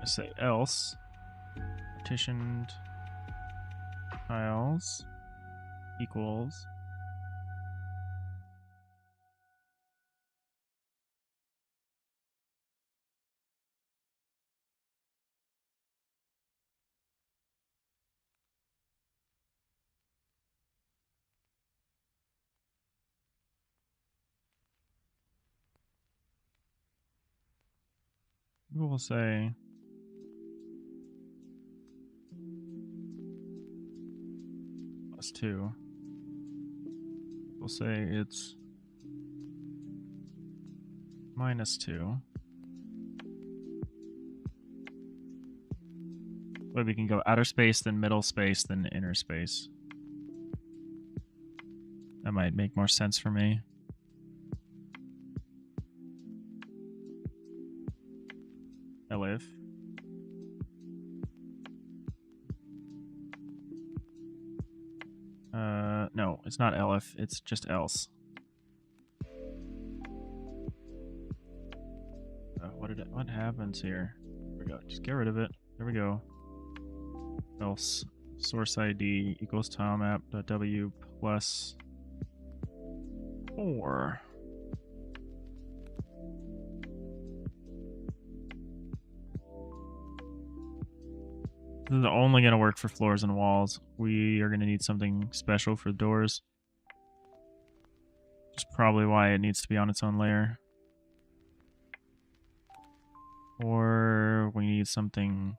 say else partitioned tiles equals we'll say plus 2. We'll say it's minus 2. But we can go outer space, then middle space, then inner space. That might make more sense for me. Elif. No, it's not elif, it's just else. What happens here? There we go. Just get rid of it. There we go. Else source ID equals tilemap.w plus 4. This is only going to work for floors and walls. We are going to need something special for doors. Which is probably why it needs to be on its own layer. Or we need something...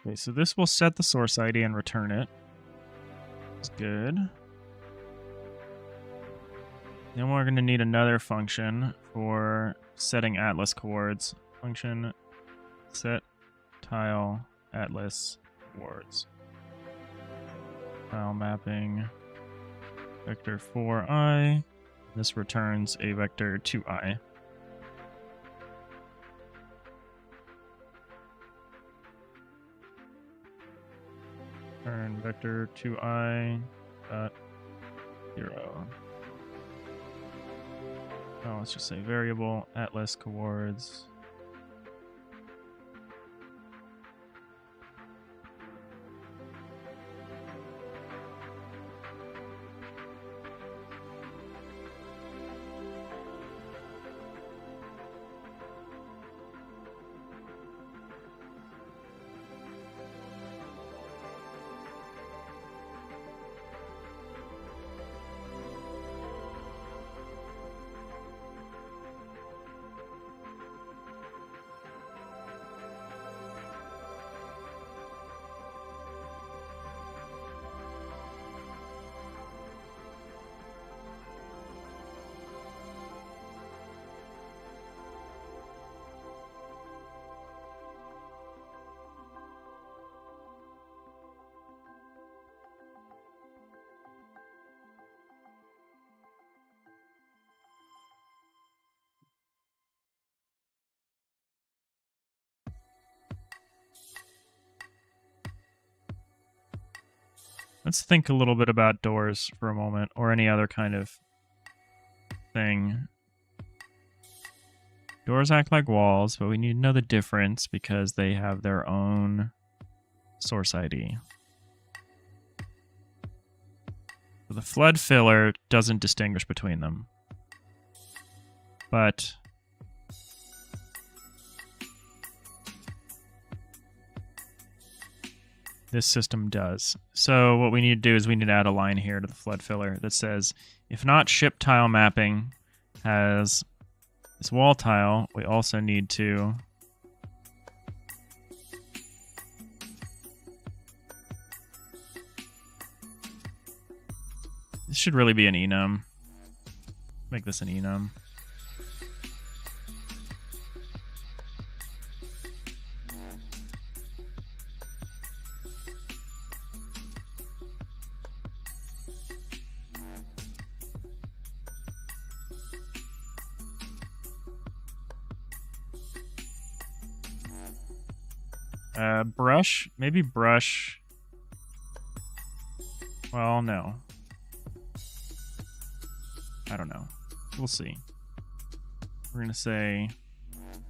Okay, so this will set the source ID and return it. That's good. Then we're going to need another function for setting atlas coords. Function set tile atlas coords. Tile mapping vector 4i. This returns a vector 2i. Turn vector 2i dot 0. Oh, let's just say variable atlas coords. Let's think a little bit about doors for a moment, or any other kind of thing. Doors act like walls, but we need to know the difference because they have their own source ID. So the flood filler doesn't distinguish between them. But this system does. So what we need to do is we need to add a line here to the flood filler that says, if not ship tile mapping has this wall tile, we also need to this should really be an enum. Make this an enum. Brush? Maybe brush. Well, no. I don't know. We'll see. We're going to say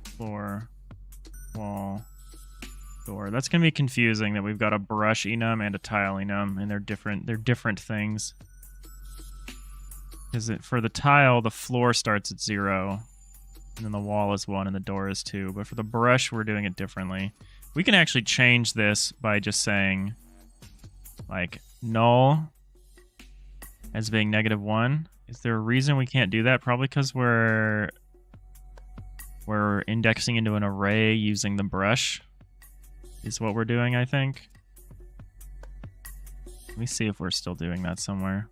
floor, wall, door. That's going to be confusing that we've got a brush enum and a tile enum, and they're different things. Because for the tile, the floor starts at 0. And then the wall is 1 and the door is 2. But for the brush, we're doing it differently. We can actually change this by just saying, like, null as being -1. Is there a reason we can't do that? Probably because we're indexing into an array using the brush is what we're doing, I think. Let me see if we're still doing that somewhere.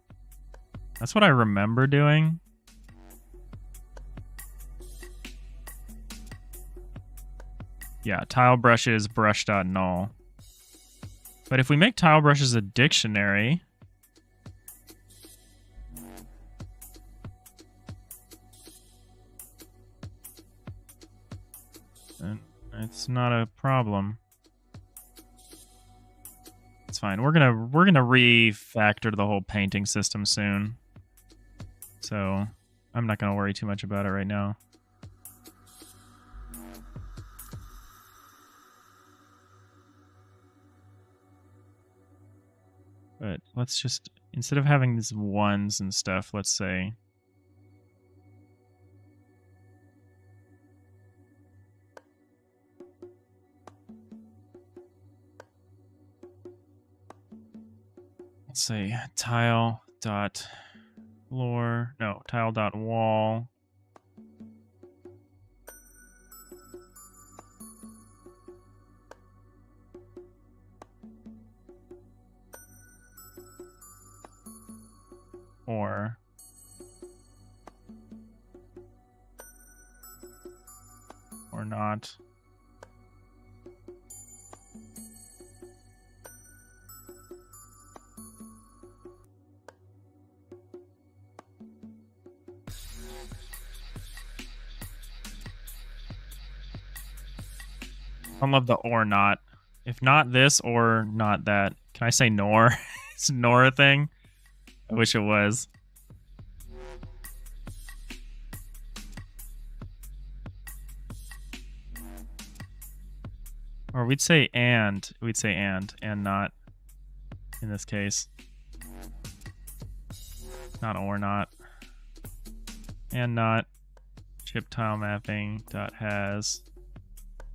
That's what I remember doing. Yeah, tile brushes, brush.null. But if we make tile brushes a dictionary, then it's not a problem. It's fine. We're gonna refactor the whole painting system soon. So I'm not gonna worry too much about it right now. But let's just, instead of having these 1s and stuff, let's say tile dot floor, no, tile dot wall. Or not. I love the or not. If not this or not that. Can I say nor? It's nor a thing? I wish it was. Or we'd say and. We'd say and not in this case. Not or not. And not. Chip tile mapping dot has.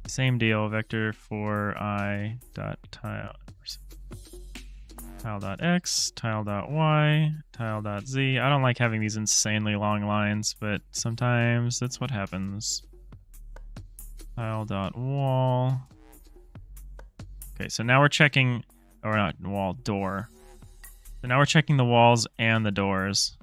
Same deal, vector for I dot tile dot x, tile dot y, tile dot z. I don't like having these insanely long lines, but sometimes that's what happens. Tile dot wall. Okay, so now we're checking, or not wall, door. So now we're checking the walls and the doors.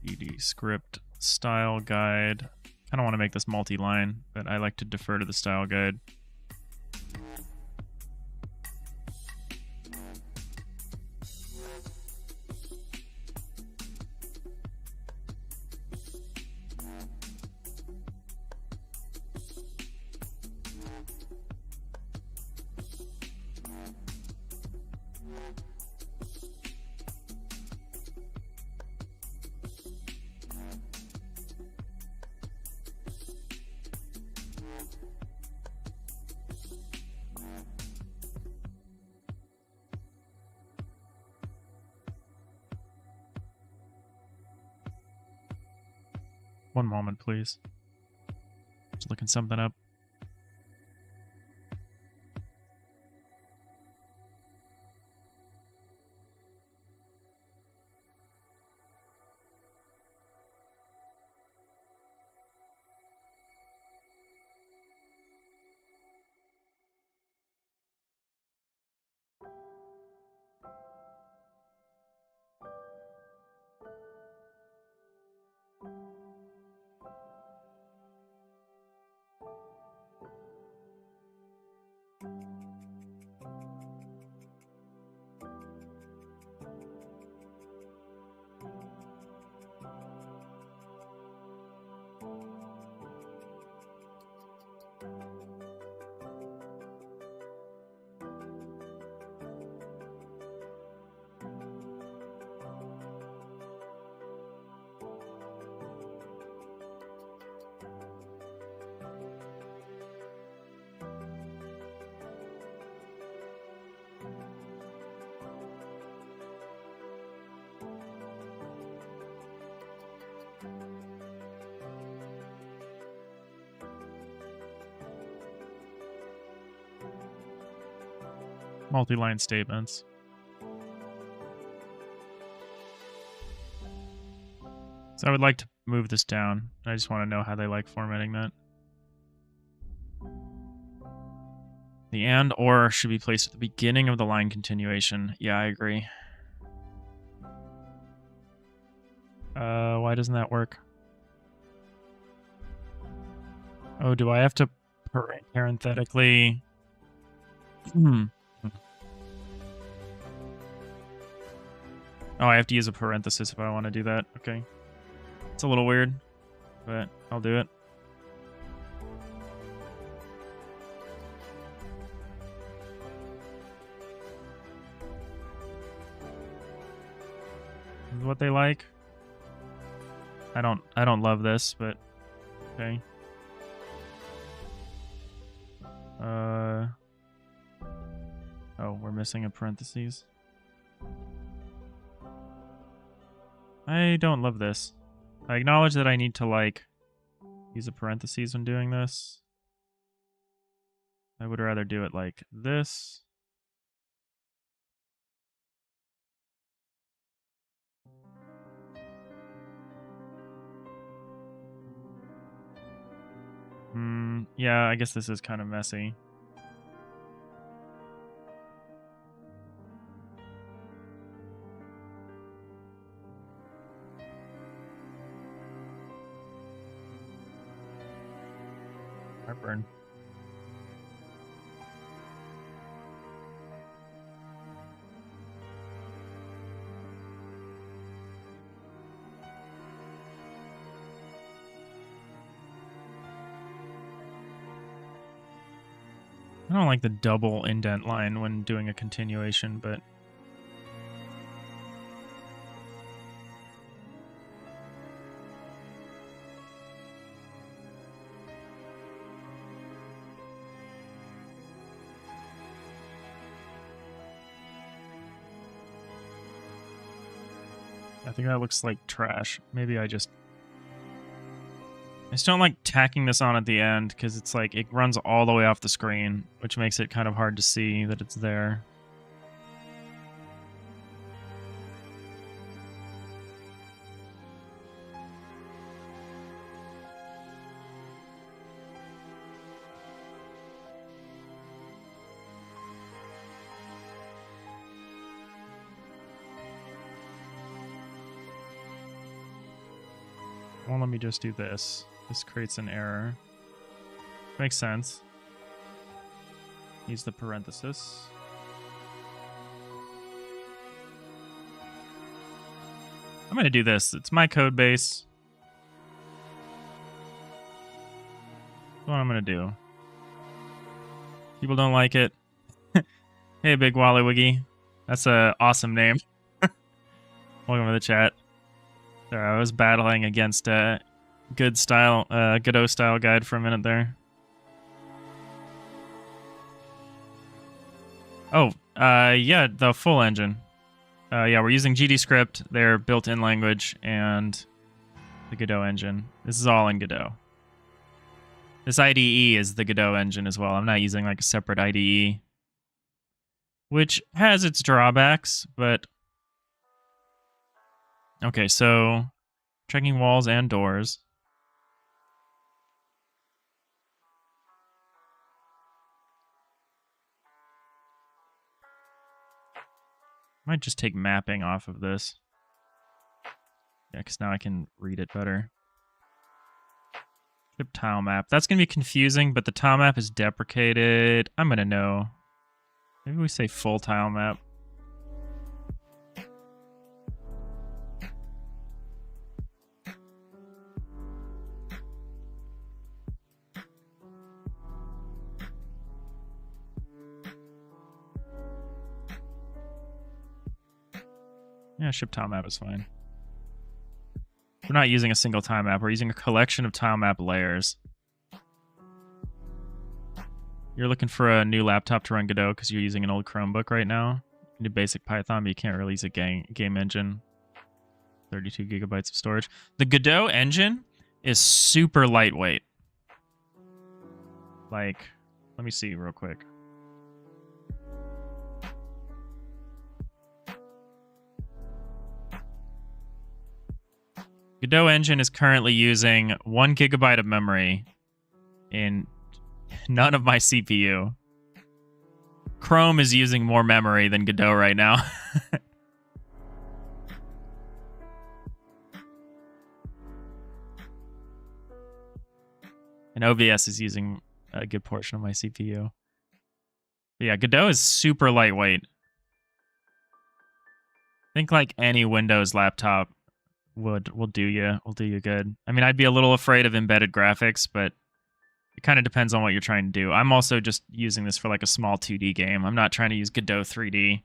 ed script style guide. I don't want to make this multi-line, but I like to defer to the style guide. One moment, please. Just looking something up. multi-line statements. So I would like to move this down. I just want to know how they like formatting that. The and or should be placed at the beginning of the line continuation. Yeah, I agree. Why doesn't that work? Oh, do I have to parenthetically... Oh, I have to use a parenthesis if I want to do that. Okay. It's a little weird, but I'll do it. This is what they like. I don't love this, but okay. Oh, we're missing a parentheses. I don't love this. I acknowledge that I need to, like, use a parentheses when doing this. I would rather do it like this. Yeah, I guess this is kind of messy. Heartburn. I don't like the double indent line when doing a continuation, but... I think that looks like trash. Maybe I just don't like tacking this on at the end because it's like it runs all the way off the screen, which makes it kind of hard to see that it's there. Well, let me just do this. This creates an error. Makes sense. Use the parenthesis. I'm going to do this. It's my code base. That's what I'm going to do. People don't like it. Hey, Big Wally Wiggy. That's an awesome name. Welcome to the chat. Sorry, I was battling against Godot style guide for a minute there. Oh, yeah, the full engine. Yeah, we're using GDScript, their built-in language, and the Godot engine. This is all in Godot. This IDE is the Godot engine as well. I'm not using like a separate IDE, which has its drawbacks, but... Okay, so checking walls and doors. Might just take mapping off of this. Yeah, because now I can read it better. Ship tile map. That's going to be confusing, but the tile map is deprecated. I'm going to know. Maybe we say full tile map. Yeah, ship tile map is fine. We're not using a single tile map. We're using a collection of tile map layers. You're looking for a new laptop to run Godot because you're using an old Chromebook right now. You do basic Python, but you can't really use a game engine. 32 gigabytes of storage. The Godot engine is super lightweight. Like, let me see real quick. Godot engine is currently using 1 gigabyte of memory in none of my CPU. Chrome is using more memory than Godot right now. And OBS is using a good portion of my CPU. But yeah, Godot is super lightweight. I think like any Windows laptop will do you good. I mean, I'd be a little afraid of embedded graphics, but it kind of depends on what you're trying to do. I'm also just using this for like a small 2D game. I'm not trying to use Godot 3D.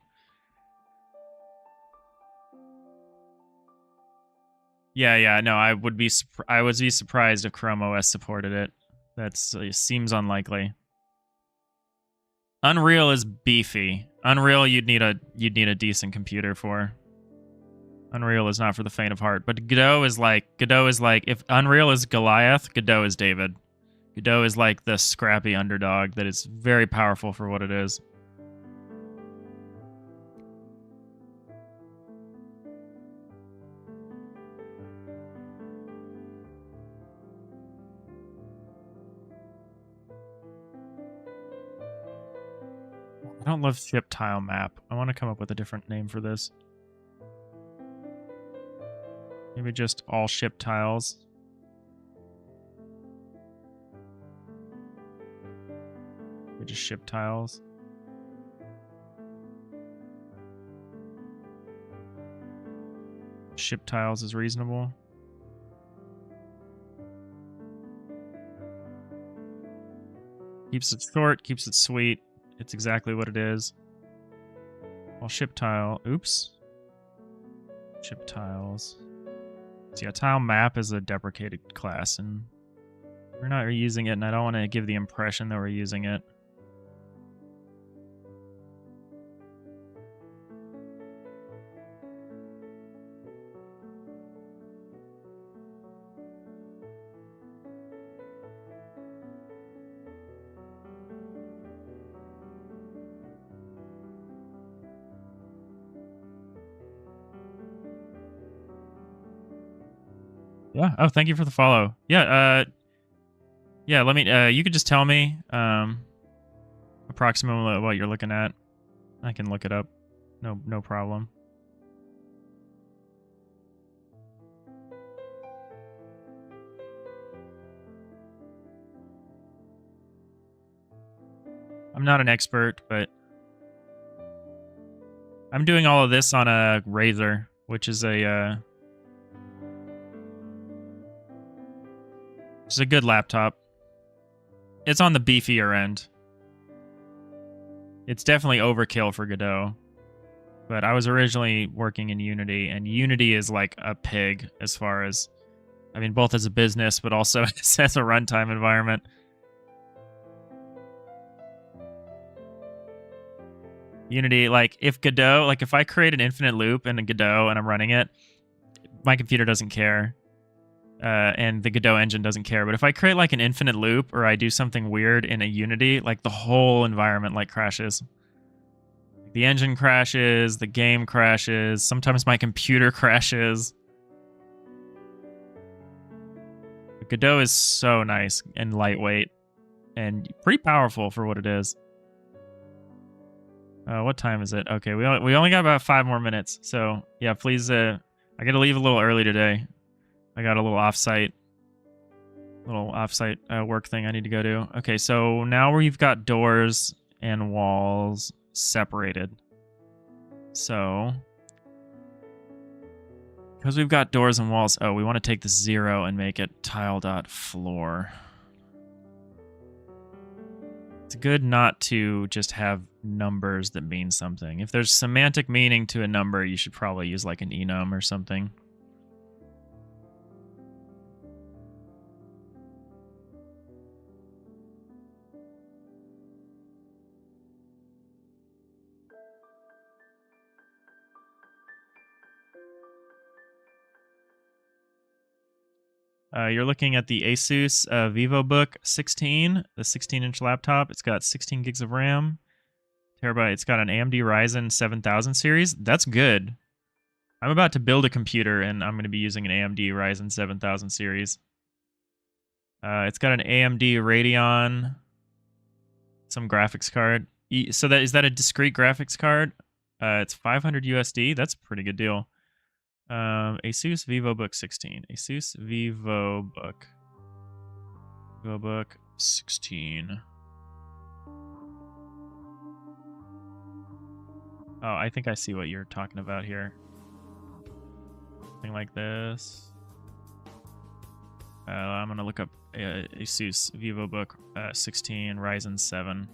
Yeah, no, I would be surprised if Chrome OS supported it. That seems unlikely. Unreal is beefy. Unreal you'd need a decent computer for. Unreal is not for the faint of heart. But Godot is like if Unreal is Goliath, Godot is David. Godot is like the scrappy underdog that is very powerful for what it is. I don't love ship tile map. I want to come up with a different name for this. Maybe just all ship tiles. Maybe just ship tiles. Ship tiles is reasonable. Keeps it short, keeps it sweet. It's exactly what it is. Well, ship tile. Oops. Ship tiles. So yeah, tile map is a deprecated class, and we're not using it, and I don't want to give the impression that we're using it. Yeah. Oh, thank you for the follow. Yeah. Yeah. Let me. You could just tell me approximately what you're looking at. I can look it up. No problem. I'm not an expert, but I'm doing all of this on a Razer, which is a it's a good laptop. It's on the beefier end. It's definitely overkill for Godot. But I was originally working in Unity, and Unity is like a pig as far as, I mean, both as a business, but also as a runtime environment. Unity, like if Godot, like if I create an infinite loop in a Godot and I'm running it, my computer doesn't care. And the Godot engine doesn't care. But if I create like an infinite loop or I do something weird in a Unity, like the whole environment like crashes. The engine crashes, the game crashes, sometimes my computer crashes. But Godot is so nice and lightweight and pretty powerful for what it is. What time is it? Okay, we only got about 5 more minutes. So yeah, please. I got to leave a little early today. I got a little offsite work thing I need to go do. Okay, so now we've got doors and walls separated. So because we've got doors and walls, oh, we want to take the 0 and make it tile.floor. It's good not to just have numbers that mean something. If there's semantic meaning to a number, you should probably use like an enum or something. You're looking at the Asus VivoBook 16, the 16-inch laptop. It's got 16 gigs of RAM, terabyte. It's got an AMD Ryzen 7000 series. That's good. I'm about to build a computer, and I'm going to be using an AMD Ryzen 7000 series. It's got an AMD Radeon, some graphics card. So is that a discrete graphics card? It's 500 USD. That's a pretty good deal. Asus VivoBook 16. Asus VivoBook 16. Oh, I think I see what you're talking about here. Something like this. I'm gonna look up Asus VivoBook 16 Ryzen 7.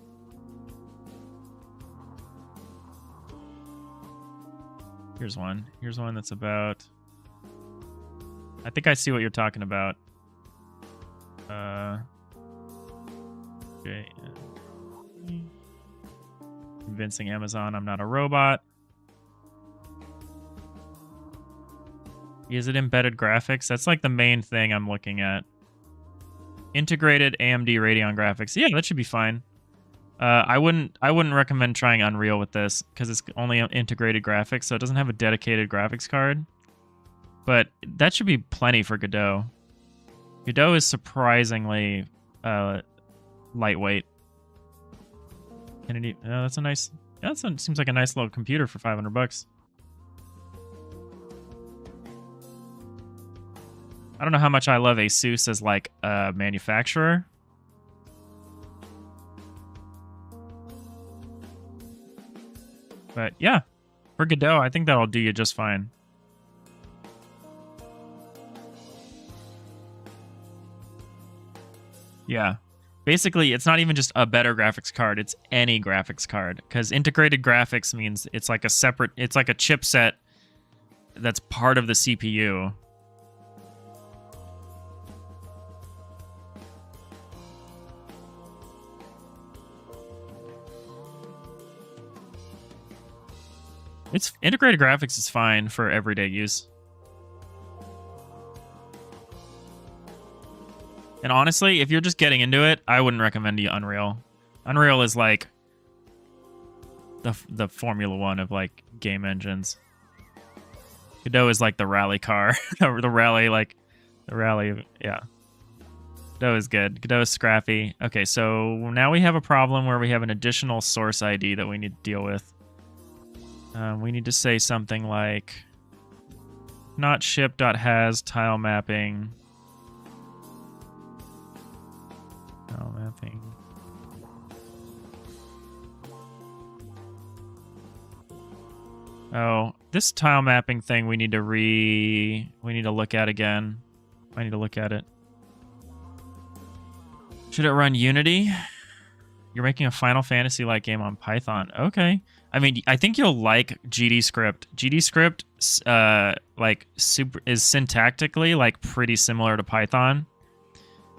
Here's one. Here's one that's about... I think I see what you're talking about. Okay. Convincing Amazon I'm not a robot. Is it embedded graphics? That's like the main thing I'm looking at. Integrated AMD Radeon graphics. Yeah, that should be fine. I wouldn't recommend trying Unreal with this because it's only integrated graphics, so it doesn't have a dedicated graphics card. But that should be plenty for Godot. Godot is surprisingly lightweight. That's a nice. Seems like a nice little computer for $500. I don't know how much I love Asus as like a manufacturer. But yeah, for Godot, I think that'll do you just fine. Yeah. Basically, it's not even just a better graphics card, it's any graphics card. Because integrated graphics means it's like a separate, it's like a chipset that's part of the CPU. Integrated graphics is fine for everyday use. And honestly, if you're just getting into it, I wouldn't recommend you Unreal. Unreal is like the Formula One of like game engines. Godot is like the rally car. the rally, yeah. Godot is good. Godot is scrappy. Okay, so now we have a problem where we have an additional source ID that we need to deal with. We need to say something like not ship.has tile mapping. Tile mapping. Oh, this tile mapping thing we need to look at again. I need to look at it. Should it run Unity? You're making a Final Fantasy-like game on Python. Okay. I mean, I think you'll like GDScript. GDScript, is syntactically like pretty similar to Python.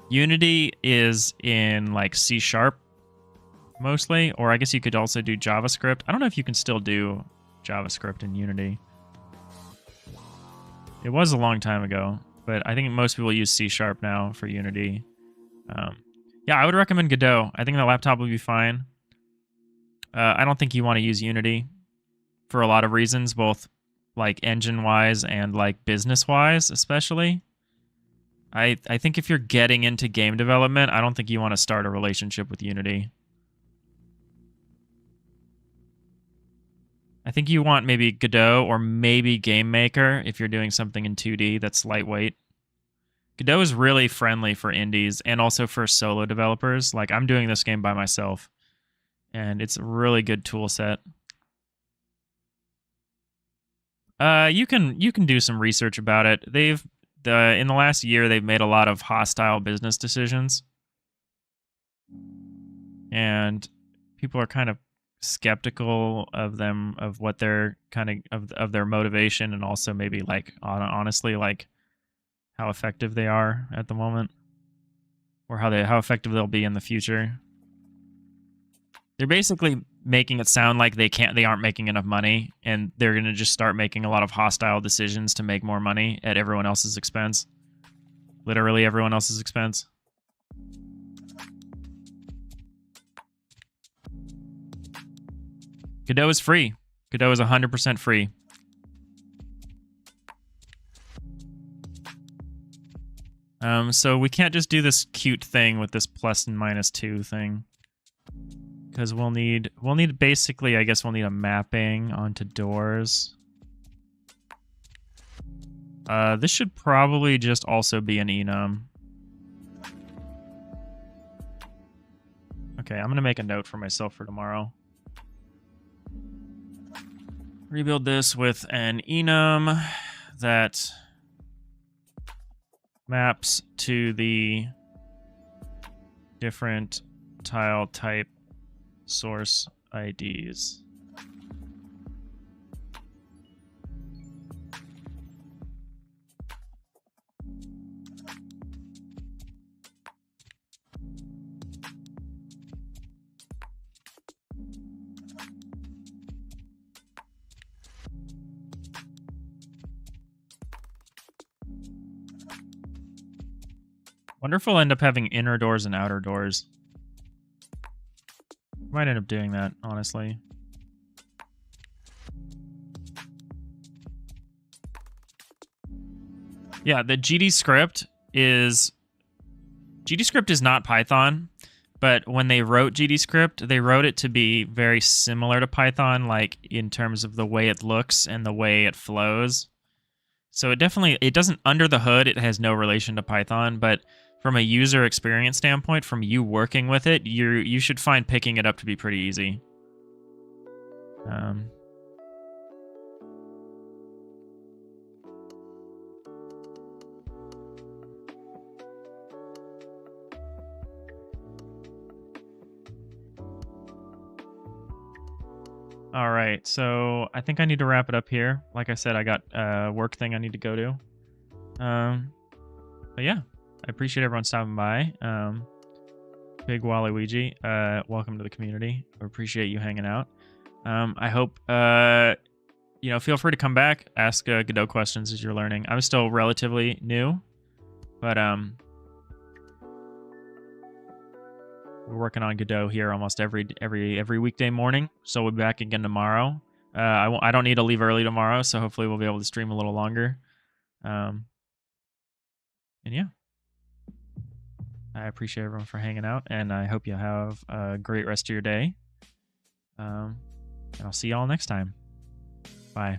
Unity is in like C# mostly, or I guess you could also do JavaScript. I don't know if you can still do JavaScript in Unity. It was a long time ago, but I think most people use C# now for Unity. Yeah, I would recommend Godot. I think the laptop would be fine. I don't think you want to use Unity for a lot of reasons, both like engine-wise and like business-wise, especially. I think if you're getting into game development, I don't think you want to start a relationship with Unity. I think you want maybe Godot or maybe Game Maker if you're doing something in 2D that's lightweight. Godot is really friendly for indies and also for solo developers. Like, I'm doing this game by myself, and it's a really good tool set. You can do some research about it. In the last year, they've made a lot of hostile business decisions, and people are kind of skeptical of them, of what their kind of their motivation, and also maybe like honestly like how effective they are at the moment, or how effective they'll be in the future. They're basically making it sound like they aren't making enough money, and they're going to just start making a lot of hostile decisions to make more money at everyone else's expense. Literally everyone else's expense. Godot is free. Godot is 100% free. So we can't just do this cute thing with this plus and -2 thing. Because we'll need basically, I guess we'll need a mapping onto doors. This should probably just also be an enum. Okay, I'm gonna make a note for myself for tomorrow. Rebuild this with an enum that maps to the different tile type source IDs. Wonder if we'll end up having inner doors and outer doors. Might end up doing that, honestly. Yeah, the GD script is not Python, but when they wrote GD script, they wrote it to be very similar to Python, like in terms of the way it looks and the way it flows. So it doesn't, under the hood, it has no relation to Python, but from a user experience standpoint, from you working with it, you should find picking it up to be pretty easy. All right, so I think I need to wrap it up here. Like I said, I got a work thing I need to go to. But yeah, I appreciate everyone stopping by. Big Waluigi, welcome to the community. I appreciate you hanging out. I hope, feel free to come back, ask Godot questions as you're learning. I'm still relatively new, but we're working on Godot here almost every weekday morning. So we'll be back again tomorrow. I don't need to leave early tomorrow, so hopefully we'll be able to stream a little longer. And yeah, I appreciate everyone for hanging out, and I hope you have a great rest of your day. And I'll see y'all next time. Bye.